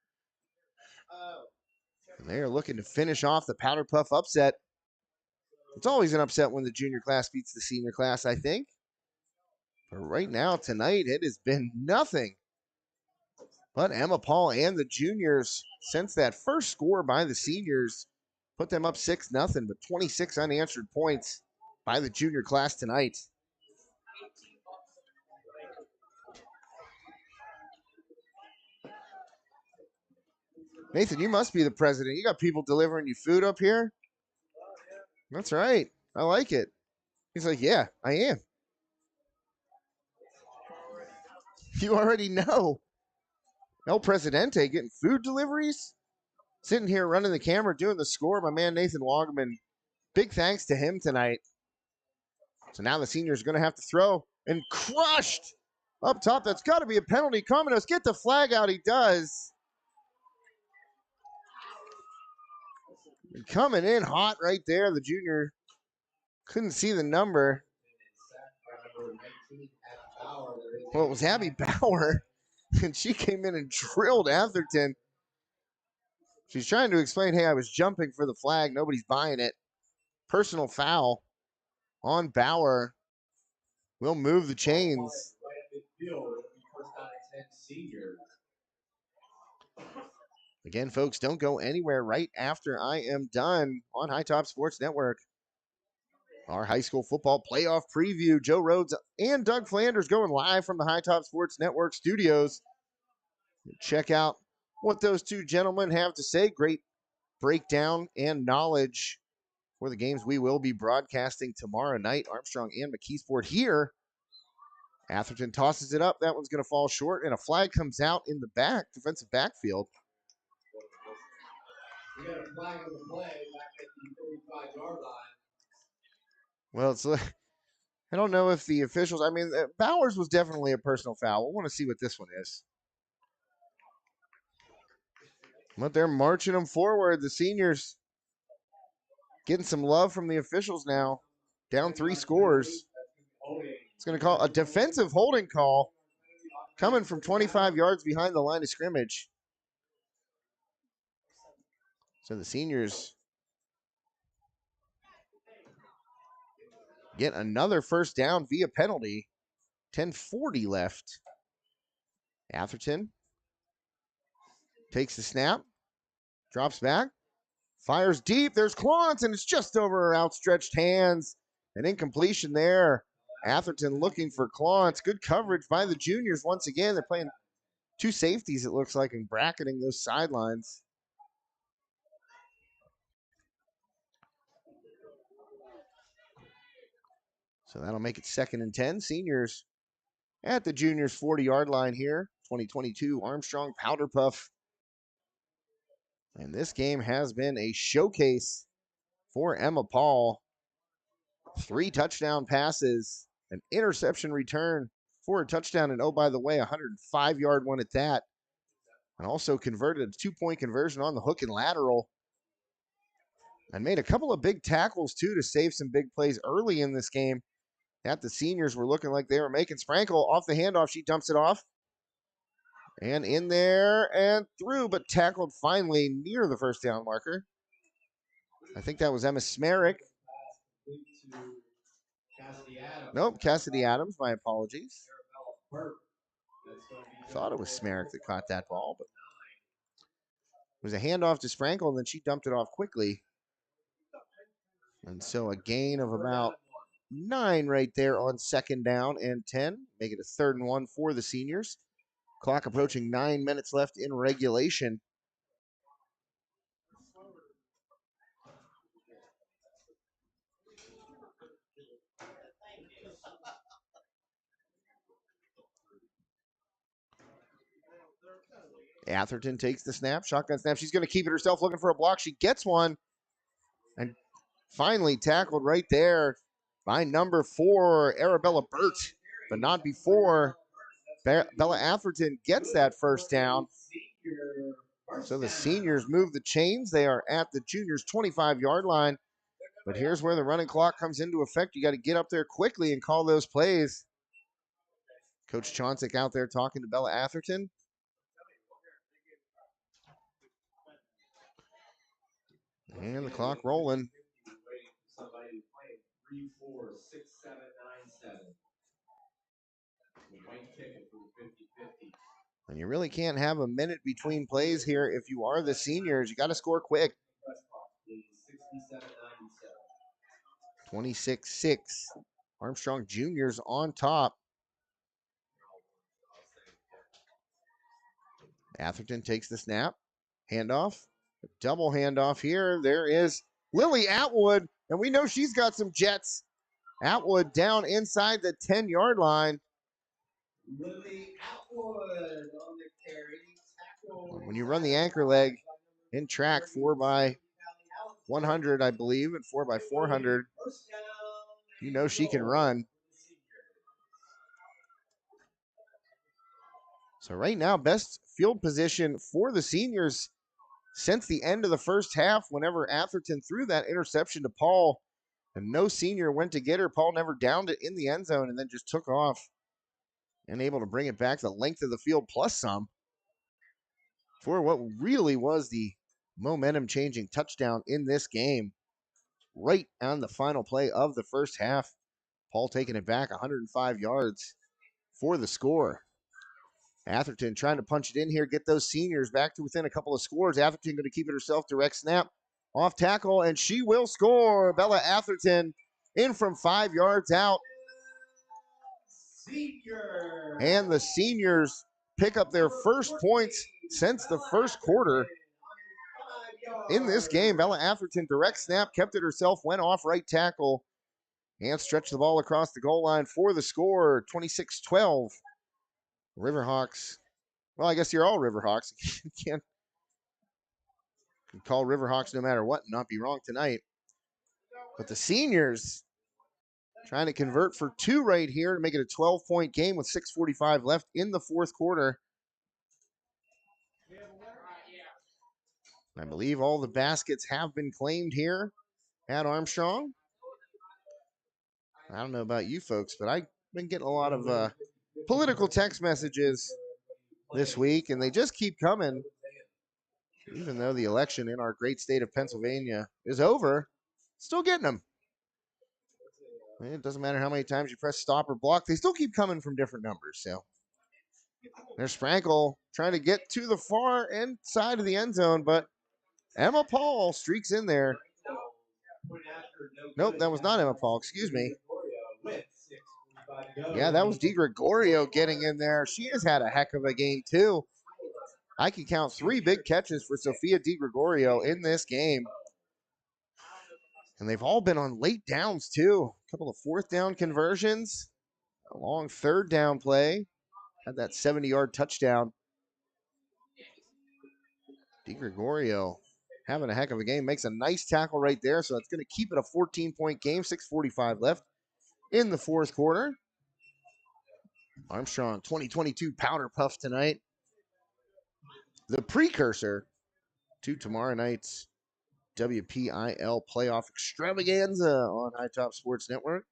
And they're looking to finish off the Powderpuff upset. It's always an upset when the junior class beats the senior class, I think. But right now, tonight, it has been nothing but Emma Paul and the juniors, since that first score by the seniors, put them up 6-0, but 26 unanswered points by the junior class tonight. Nathan, you must be the president. You got people delivering you food up here? That's right. I like it. He's like, yeah, I am. You already know. El Presidente getting food deliveries? Sitting here running the camera, doing the score. My man Nathan Wogman. Big thanks to him tonight. So now the senior's going to have to throw, and crushed up top. That's got to be a penalty. Cominos, get the flag out. He does. And coming in hot right there. The junior couldn't see the number. Well, it was Abby Bauer, and she came in and drilled Atherton. She's trying to explain, hey, I was jumping for the flag. Nobody's buying it. Personal foul on Bauer. We'll move the chains. Again, folks, don't go anywhere right after I am done on High Top Sports Network. Our high school football playoff preview. Joe Rhodes and Doug Flanders going live from the High Top Sports Network studios. Check out what those two gentlemen have to say. Great breakdown and knowledge for the games we will be broadcasting tomorrow night. Armstrong and McKeesport here. Atherton tosses it up. That one's going to fall short, and a flag comes out in the back, defensive backfield. We got a flag on the play back at the 35-yard line. Well, it's I don't know if the officials, I mean, Bowers was definitely a personal foul. We'll want to see what this one is. But they're marching them forward. The seniors getting some love from the officials now. Down 3 scores. It's going to call a defensive holding call coming from 25 yards behind the line of scrimmage. So the seniors get another first down via penalty. 10:40 left. Atherton takes the snap, drops back, fires deep. There's Clance, and it's just over her outstretched hands. An incompletion there. Atherton looking for Clance. Good coverage by the juniors once again. They're playing 2 safeties, it looks like, and bracketing those sidelines. So that'll make it 2nd and 10. Seniors at the juniors 40-yard line here. 2022 Armstrong Powderpuff. And this game has been a showcase for Emma Paul. 3 touchdown passes, an interception return for a touchdown, and oh, by the way, a 105-yard one at that. And also converted a 2-point conversion on the hook and lateral. And made a couple of big tackles, too, to save some big plays early in this game. That the seniors were looking like they were making. Sprankle off the handoff. She dumps it off. And in there and through, but tackled finally near the first down marker. I think that was Emma Smerick. Nope, Cassidy Adams. My apologies. Thought it was Smerick that caught that ball, but it was a handoff to Sprankle, and then she dumped it off quickly. And so a gain of about 9 right there on 2nd down and 10. Make it a 3rd and 1 for the seniors. Clock approaching 9 minutes left in regulation. Atherton takes the snap, shotgun snap. She's going to keep it herself, looking for a block. She gets one, and finally tackled right there by number 4, Arabella Burt, but not before Bella Atherton gets that first down. So the seniors move the chains. They are at the juniors' 25-yard line. But here's where the running clock comes into effect. You got to get up there quickly and call those plays. Coach Chauncey out there talking to Bella Atherton. And the clock rolling. 3, 4, 6, 7, 9, 7. White ticket for the 50-50. And you really can't have a minute between plays here if you are the seniors. You got to score quick. 26-6. Armstrong Juniors on top. Atherton takes the snap. Handoff. A double handoff here. There is Lily Atwood, and we know she's got some jets. Atwood down inside the 10-yard line. Lily Atwood on the carry. Tackle. When you run the anchor leg in track 4x100, I believe, and 4x400, you know she can run. So right now, best field position for the seniors since the end of the first half, whenever Atherton threw that interception to Paul, and no senior went to get her. Paul never downed it in the end zone and then just took off and able to bring it back the length of the field plus some for what really was the momentum-changing touchdown in this game right on the final play of the first half. Paul taking it back 105 yards for the score. Atherton trying to punch it in here, get those seniors back to within a couple of scores. Atherton going to keep it herself, direct snap, off tackle, and she will score. Bella Atherton in from 5 yards out. And the seniors pick up their first points since the first quarter in this game. Bella Atherton, direct snap, kept it herself, went off right tackle, and stretched the ball across the goal line for the score, 26-12. Riverhawks, well, I guess you're all Riverhawks. You can't call Riverhawks no matter what and not be wrong tonight. But the seniors trying to convert for 2 right here to make it a 12-point game with 6:45 left in the fourth quarter. I believe all the baskets have been claimed here at Armstrong. I don't know about you folks, but I've been getting a lot of political text messages this week, and they just keep coming. Even though the election in our great state of Pennsylvania is over, still getting them. It doesn't matter how many times you press stop or block, they still keep coming from different numbers. So there's Sprankle trying to get to the far end side of the end zone, but Emma Paul streaks in there. Nope, that was not Emma Paul. Excuse me. Yeah, that was DiGregorio getting in there. She has had a heck of a game, too. I can count 3 big catches for Sophia DiGregorio in this game. And they've all been on late downs, too. A couple of 4th down conversions. A long third down play. Had that 70-yard touchdown. DiGregorio having a heck of a game. Makes a nice tackle right there. So that's going to keep it a 14-point game. 6:45 left in the fourth quarter. Armstrong 2022 Powderpuff tonight. The precursor to tomorrow night's WPIL playoff extravaganza on High Top Sports Network.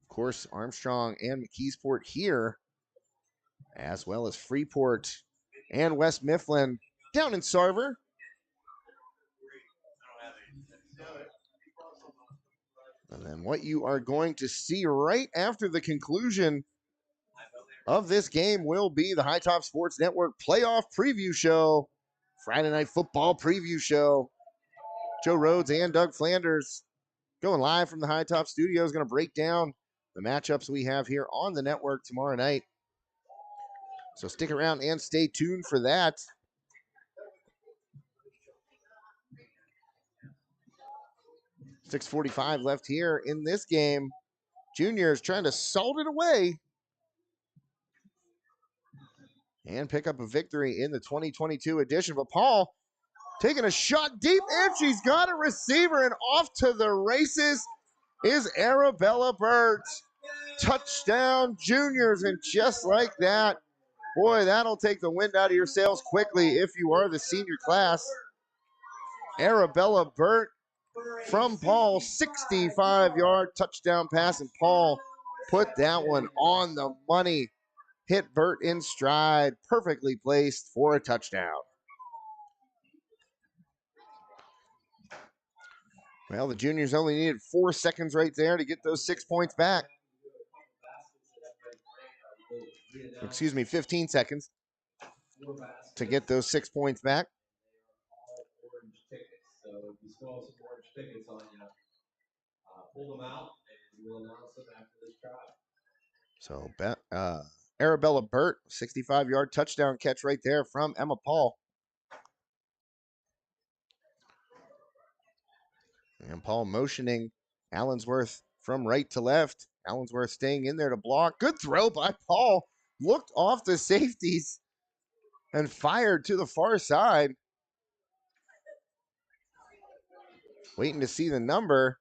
Of course, Armstrong and McKeesport here, as well as Freeport and West Mifflin down in Sarver. And then what you are going to see right after the conclusion of this game will be the High Top Sports Network playoff preview show, Friday Night Football preview show. Joe Rhodes and Doug Flanders going live from the High Top Studios, going to break down the matchups we have here on the network tomorrow night. So stick around and stay tuned for that. .645 left here in this game. Juniors trying to salt it away and pick up a victory in the 2022 edition. But Paul taking a shot deep, and she's got a receiver, and off to the races is Arabella Burt. Touchdown, Juniors, and just like that, boy, that'll take the wind out of your sails quickly if you are the senior class. Arabella Burt from Paul, 65-yard touchdown pass, and Paul put that one on the money. Hit Burt in stride, perfectly placed for a touchdown. Well, the Juniors only needed 4 seconds right there to get those 6 points back. Excuse me, 15 seconds to get those 6 points back. So if you still have some orange tickets on you, pull them out and we'll announce them after this drive. So Arabella Burt, 65-yard touchdown catch right there from Emma Paul. And Paul motioning Allensworth from right to left. Allensworth staying in there to block. Good throw by Paul. Looked off the safeties and fired to the far side. Waiting to see the number.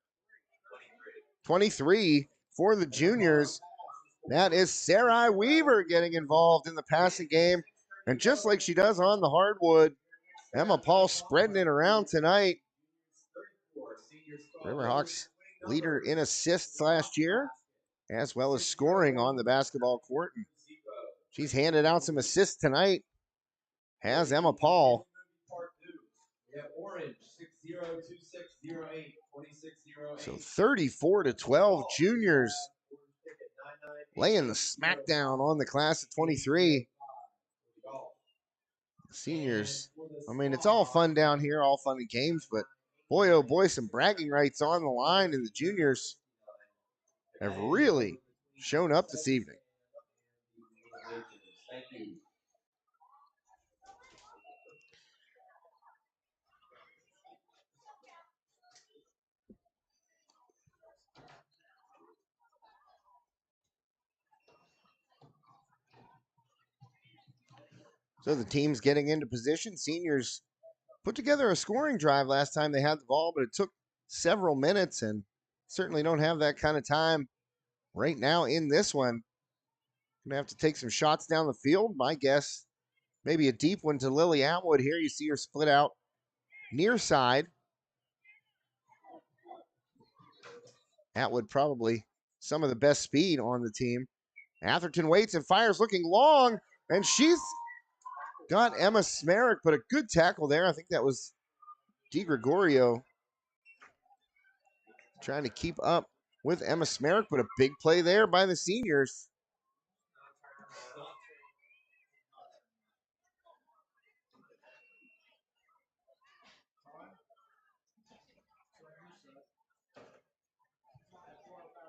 23 for the Juniors. That is Sarai Weaver getting involved in the passing game. And just like she does on the hardwood, Emma Paul spreading it around tonight. Riverhawks leader in assists last year, as well as scoring on the basketball court. And she's handed out some assists tonight, has Emma Paul. So 34-12, Juniors laying the smackdown on the class of 23. Seniors, I mean, it's all fun down here, all fun and games, but boy, oh boy, some bragging rights on the line, and the Juniors have really shown up this evening. So the team's getting into position. Seniors put together a scoring drive last time they had the ball, but it took several minutes, and certainly don't have that kind of time right now in this one. Gonna have to take some shots down the field. My guess, maybe a deep one to Lily Atwood here. You see her split out near side. Atwood probably some of the best speed on the team. Atherton waits and fires, looking long, and she's got Emma Smerick, but a good tackle there. I think that was DiGregorio trying to keep up with Emma Smerick, but a big play there by the seniors.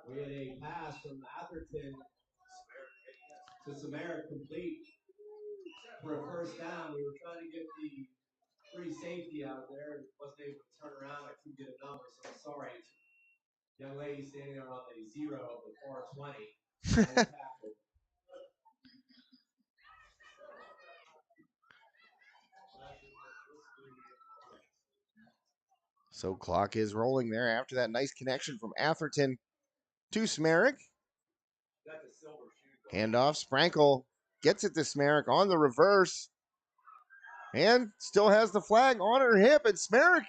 We had a pass from Atherton to Samaric complete for a first down. We were trying to get the free safety out there and wasn't able to turn around. I couldn't get a number, so I'm sorry. Young lady standing on the 0 of the 420. And tackle. So clock is rolling there after that nice connection from Atherton to Smerick. Got the silver shoes on. Handoff, Sprankle gets it to Smerick on the reverse. And still has the flag on her hip, and Smerick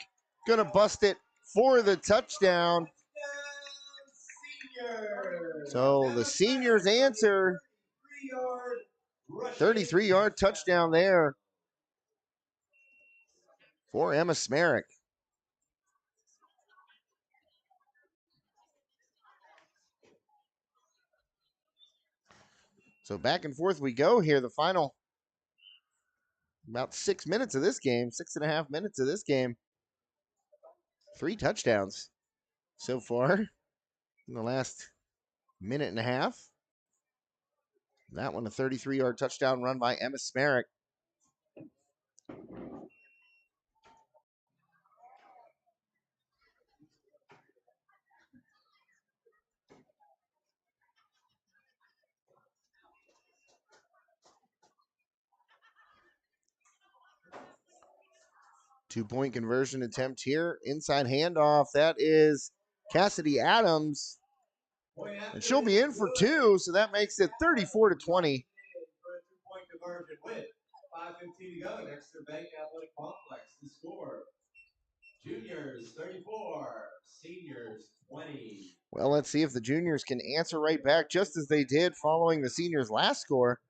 gonna bust it for the touchdown. So the seniors answer. 33-yard touchdown there for Emma Smerick. So back and forth we go here. The final about 6 minutes of this game, 6.5 minutes of this game. 3 touchdowns so far in the last minute and a half. That one, a 33-yard touchdown run by Emma Smerick. Two-point conversion attempt here. Inside handoff. That is Cassidy Adams. And she'll be in for 2, so that makes it 34-20. For a 2-point conversion with 5:15 to go in Exeter Bank Athletic Complex. The score: juniors 34, seniors 20. Well, let's see if the juniors can answer right back, just as they did following the seniors' last score.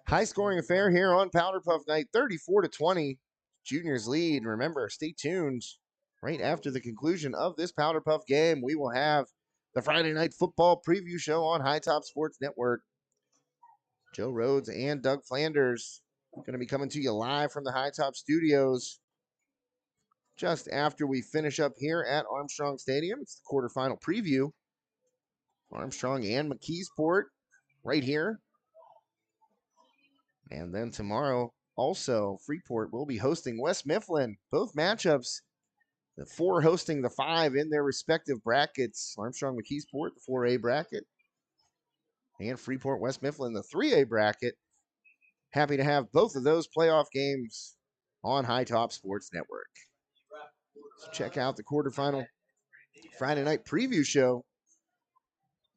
High-scoring affair here on Powderpuff Night, 34-20. Juniors lead. Remember, stay tuned. Right after the conclusion of this Powderpuff game, we will have the Friday Night Football preview show on High Top Sports Network. Joe Rhodes and Doug Flanders going to be coming to you live from the High Top Studios just after we finish up here at Armstrong Stadium. It's the quarterfinal preview. Armstrong and McKeesport right here. And then tomorrow, also, Freeport will be hosting West Mifflin. Both matchups, the 4 hosting the 5 in their respective brackets. Armstrong McKeesport, the 4A bracket. And Freeport West Mifflin, the 3A bracket. Happy to have both of those playoff games on High Top Sports Network. So check out the quarterfinal Friday night preview show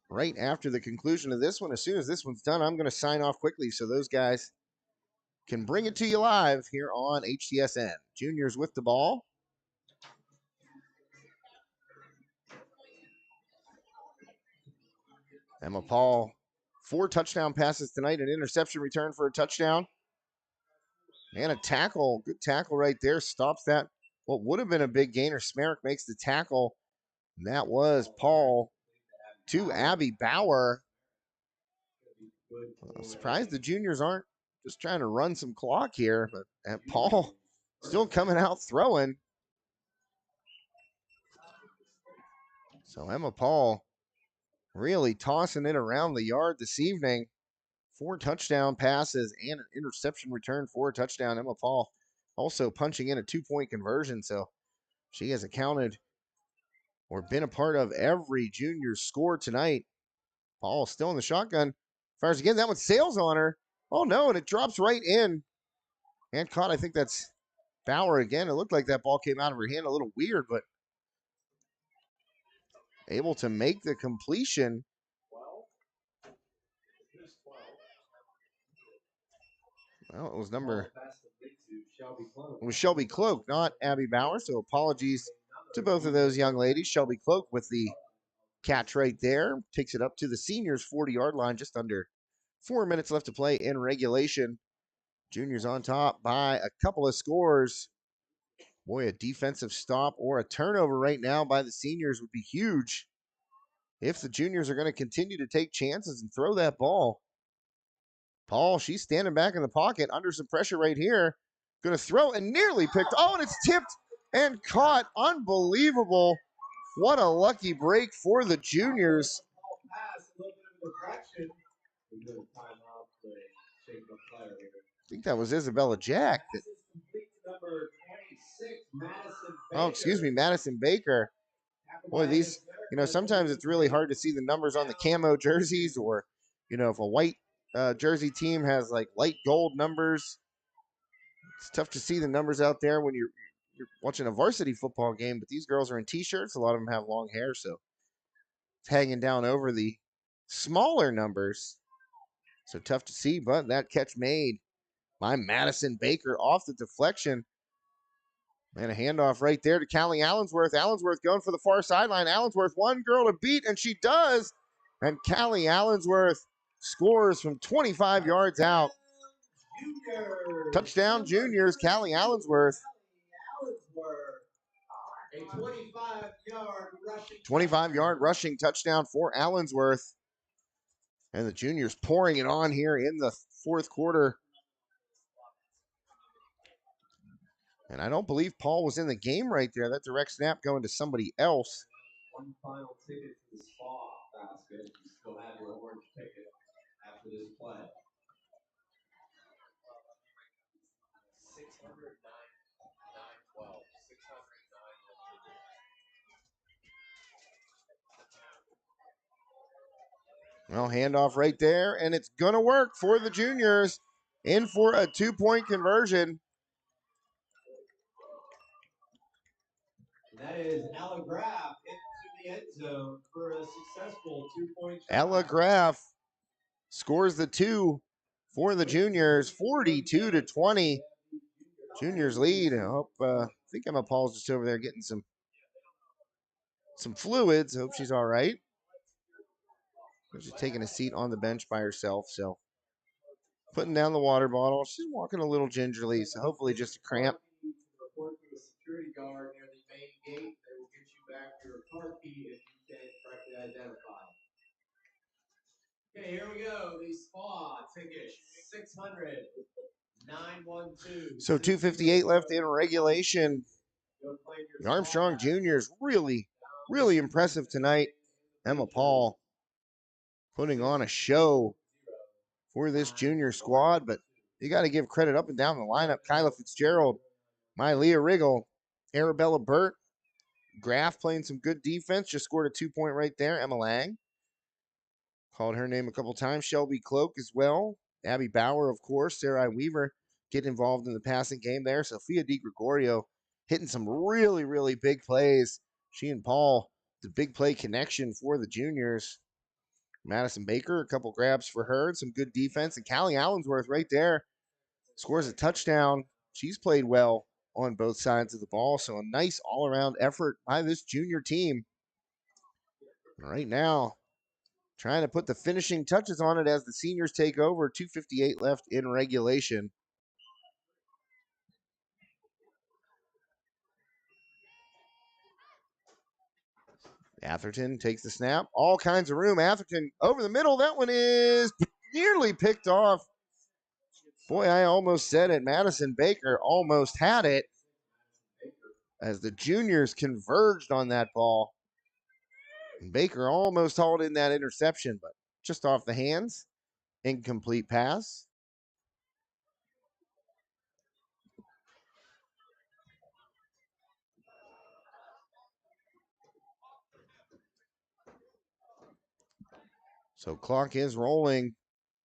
right after the conclusion of this one. As soon as this one's done, I'm going to sign off quickly so those guys can bring it to you live here on HTSN. Juniors with the ball. Emma Paul, 4 touchdown passes tonight, an interception return for a touchdown. And a tackle, good tackle right there, stops that. What would have been a big gainer. Smerick makes the tackle. And that was Paul to Abby Bauer. I'm surprised the juniors aren't just trying to run some clock here, but Paul still coming out throwing. So Emma Paul really tossing it around the yard this evening. 4 touchdown passes and an interception return for a touchdown. Emma Paul also punching in a 2-point conversion, so she has accounted or been a part of every junior score tonight. Paul still in the shotgun. Fires again. That one sails on her. Oh, no, and it drops right in. And caught, I think that's Bauer again. It looked like that ball came out of her hand a little weird, but able to make the completion. Well, it was Shelby Cloak, not Abby Bauer, so apologies to both of those young ladies. Shelby Cloak with the catch right there. Takes it up to the seniors' 40-yard line, just under 4 minutes left to play in regulation. Juniors on top by a couple of scores. Boy, a defensive stop or a turnover right now by the seniors would be huge if the juniors are going to continue to take chances and throw that ball. Paul, she's standing back in the pocket under some pressure right here. Going to throw and nearly picked. Oh, and it's tipped and caught. Unbelievable. What a lucky break for the juniors. I think that was Isabella Jack. Oh, excuse me, Madison Baker. Boy, these You know, sometimes it's really hard to see the numbers on the camo jerseys, or, you know, if a white jersey team has like light gold numbers, it's tough to see the numbers out there when you're watching a varsity football game. But these girls are in t-shirts. A lot of them have long hair, so it's hanging down over the smaller numbers. So tough to see, but that catch made by Madison Baker off the deflection. And a handoff right there to Callie Allensworth. Allensworth going for the far sideline. Allensworth, one girl to beat, and she does. And Callie Allensworth scores from 25 yards out. Touchdown juniors, Callie Allensworth. A 25-yard rushing 25-yard rushing touchdown for Allensworth. And the juniors pouring it on here in the fourth quarter. And I don't believe Paul was in the game right there. That direct snap going to somebody else. One final ticket to the spa basket. You still have your orange ticket after this play. 609, 912, 609. Well, handoff right there, and it's going to work for the juniors. In for a 2-point conversion. That is Ella Graff into the end zone for a successful 2-point try. Ella Graff scores the 2 for the juniors, 42-20. Juniors lead. I think Emma Paul's just over there getting some fluids. I hope she's all right. She's taking a seat on the bench by herself, so putting down the water bottle. She's walking a little gingerly, so hopefully just a cramp. Report to the security guard near the main gate. They will get you back your car key if you can correctly identify. Okay, here we go. The spa ticket, 600, 912. So 2:58 left in regulation. The Armstrong juniors really, really impressive tonight. Emma Paul putting on a show for this junior squad, but you got to give credit up and down the lineup. Kyla Fitzgerald, Leah Riggle, Arabella Burt, Graff playing some good defense, just scored a 2-point right there. Emma Lang called her name a couple times. Shelby Cloak as well. Abby Bauer, of course. Sarai Weaver getting involved in the passing game there. Sophia DiGregorio hitting some really, really big plays. She and Paul, the big play connection for the juniors. Madison Baker, a couple grabs for her, and some good defense. And Callie Allensworth right there scores a touchdown. She's played well on both sides of the ball. So a nice all-around effort by this junior team. Right now, trying to put the finishing touches on it as the seniors take over. 2:58 left in regulation. Atherton takes the snap. All kinds of room. Atherton over the middle. That one is nearly picked off. Boy, I almost said it. Madison Baker almost had it as the juniors converged on that ball. And Baker almost hauled in that interception, but just off the hands. Incomplete pass. So clock is rolling.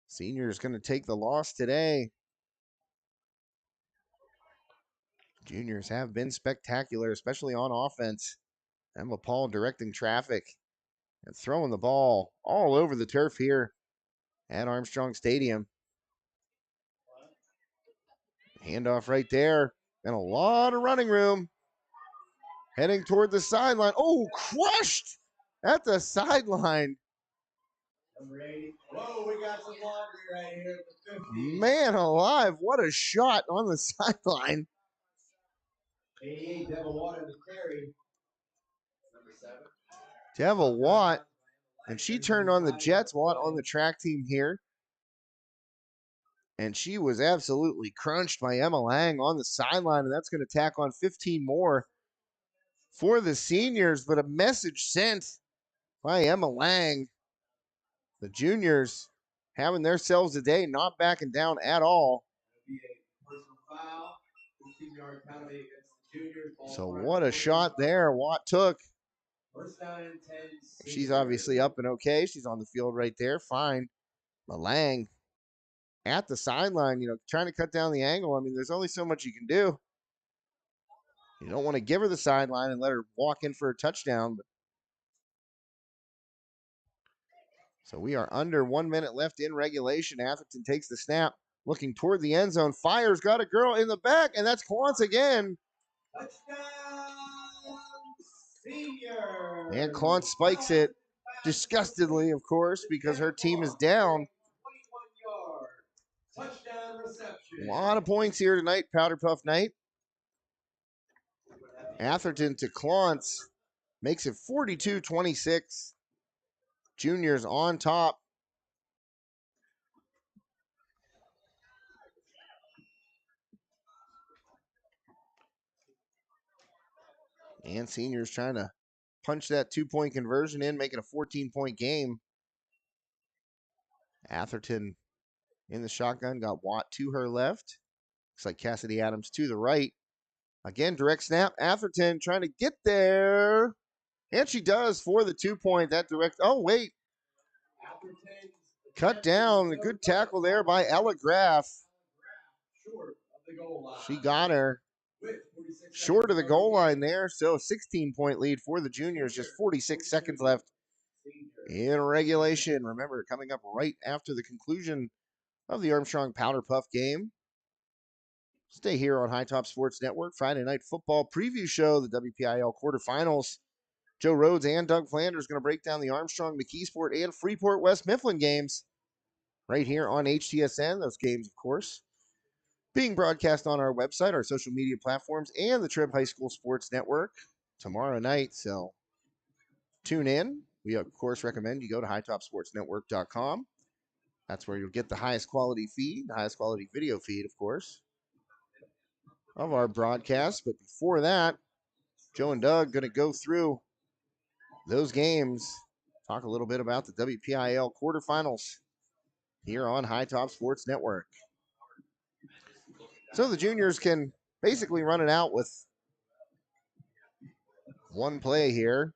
Seniors going to take the loss today. Juniors have been spectacular, especially on offense. Emma Paul directing traffic and throwing the ball all over the turf here at Armstrong Stadium. Handoff right there, and a lot of running room. Heading toward the sideline. Oh, crushed at the sideline. Number 80. Whoa, we got some laundry right here at the 50. Man alive, what a shot on the sideline. 88, Devil Watt in the carry. Number 7. Devil Watt, and she turned on the Jets. Watt on the track team here. And she was absolutely crunched by Emma Lang on the sideline, and that's going to tack on 15 more for the seniors. But a message sent by Emma Lang. The juniors having themselves a day, not backing down at all. So what a shot there Watt took. First down and 10. She's obviously up and okay. She's on the field right there. Fine. Malang at the sideline, trying to cut down the angle. I mean, there's only so much you can do. You don't want to give her the sideline and let her walk in for a touchdown. So we are under 1 minute left in regulation. Atherton takes the snap, looking toward the end zone. Fires, got a girl in the back, and that's Clance again. Touchdown, senior. And Clance spikes it disgustedly, of course, because her team is down. 21 yard touchdown reception. A lot of points here tonight, Powderpuff night. Atherton to Clance makes it 42-26. Juniors on top. And seniors trying to punch that 2-point conversion in, making a 14-point game. Atherton in the shotgun, got Watt to her left. Looks like Cassidy Adams to the right. Again, direct snap. Atherton trying to get there. And she does for the 2-point. That direct. Oh, wait. Cut down. A good tackle there by Ella Graff. She got her short of the goal line there. So 16-point lead for the juniors. Just 46 seconds left in regulation. Remember, coming up right after the conclusion of the Armstrong Powderpuff game. Stay here on High Top Sports Network. Friday night football preview show, the WPIL quarterfinals. Joe Rhodes and Doug Flanders going to break down the Armstrong, McKeesport, and Freeport West Mifflin games right here on HTSN. Those games, of course, being broadcast on our website, our social media platforms, and the Trib High School Sports Network tomorrow night. So tune in. We, of course, recommend you go to hightopsportsnetwork.com. That's where you'll get the highest quality feed, the highest quality video feed, of course, of our broadcast. But before that, Joe and Doug going to go through those games, talk a little bit about the WPIL quarterfinals here on High Top Sports Network. So the juniors can basically run it out with one play here.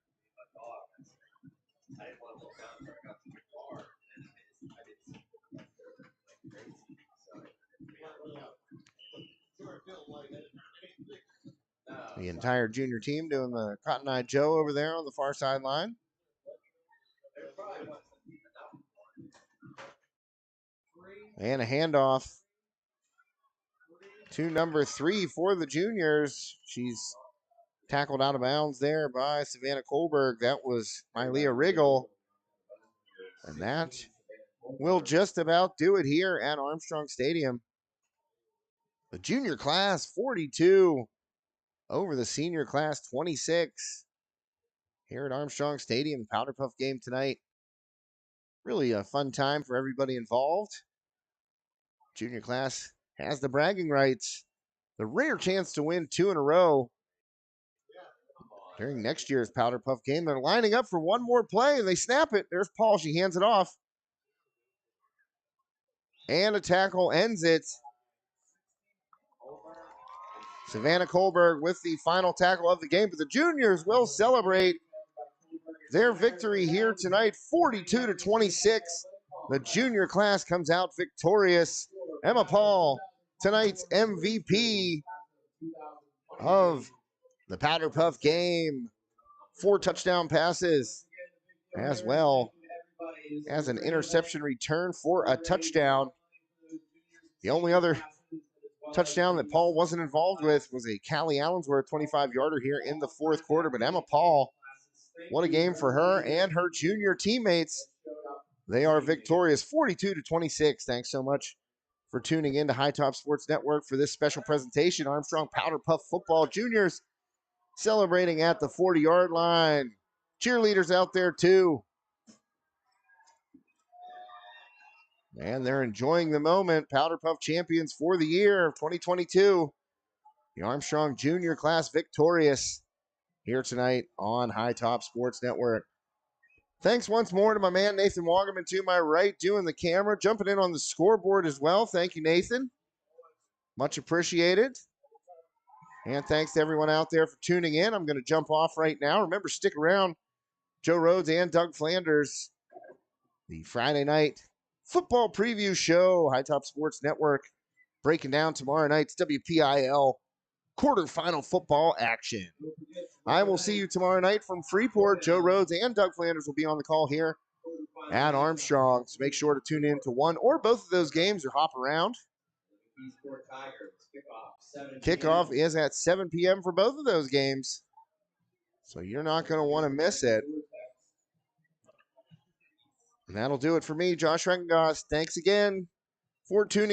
The entire junior team doing the Cotton Eye Joe over there on the far sideline. And a handoff to number 3 for the juniors. She's tackled out of bounds there by Savannah Kohlberg. That was Mylea Riggle. And that will just about do it here at Armstrong Stadium. The junior class 42 over the senior class 26 here at Armstrong Stadium. Powderpuff game tonight. Really a fun time for everybody involved. Junior class has the bragging rights. The rare chance to win 2 in a row during next year's Powderpuff game. They're lining up for one more play, and they snap it. There's Paul. She hands it off. And a tackle ends it. Savannah Kohlberg with the final tackle of the game. But the juniors will celebrate their victory here tonight, 42-26. The junior class comes out victorious. Emma Paul, tonight's MVP of the Powderpuff game. 4 touchdown passes, as well as an interception return for a touchdown. The only other touchdown that Paul wasn't involved with was a Callie Allensworth 25-yarder here in the 4th quarter. But Emma Paul, what a game for her and her junior teammates. They are victorious, 42-26. Thanks so much for tuning in to High Top Sports Network for this special presentation. Armstrong Powderpuff football juniors celebrating at the 40-yard line. Cheerleaders out there too. And they're enjoying the moment. Powderpuff champions for the year of 2022. The Armstrong junior class victorious here tonight on High Top Sports Network. Thanks once more to my man Nathan Wagerman to my right, doing the camera, jumping in on the scoreboard as well. Thank you, Nathan. Much appreciated. And thanks to everyone out there for tuning in. I'm going to jump off right now. Remember, stick around Joe Rhodes and Doug Flanders. The Friday night football preview show, High Top Sports Network, breaking down tomorrow night's WPIL quarterfinal football action. I will see you tomorrow night from Freeport. Joe Rhodes and Doug Flanders will be on the call here at Armstrong. So make sure to tune in to one or both of those games or hop around. Kickoff is at 7 p.m. for both of those games. So you're not going to want to miss it. And that'll do it for me, Josh Rengengoss. Thanks again for tuning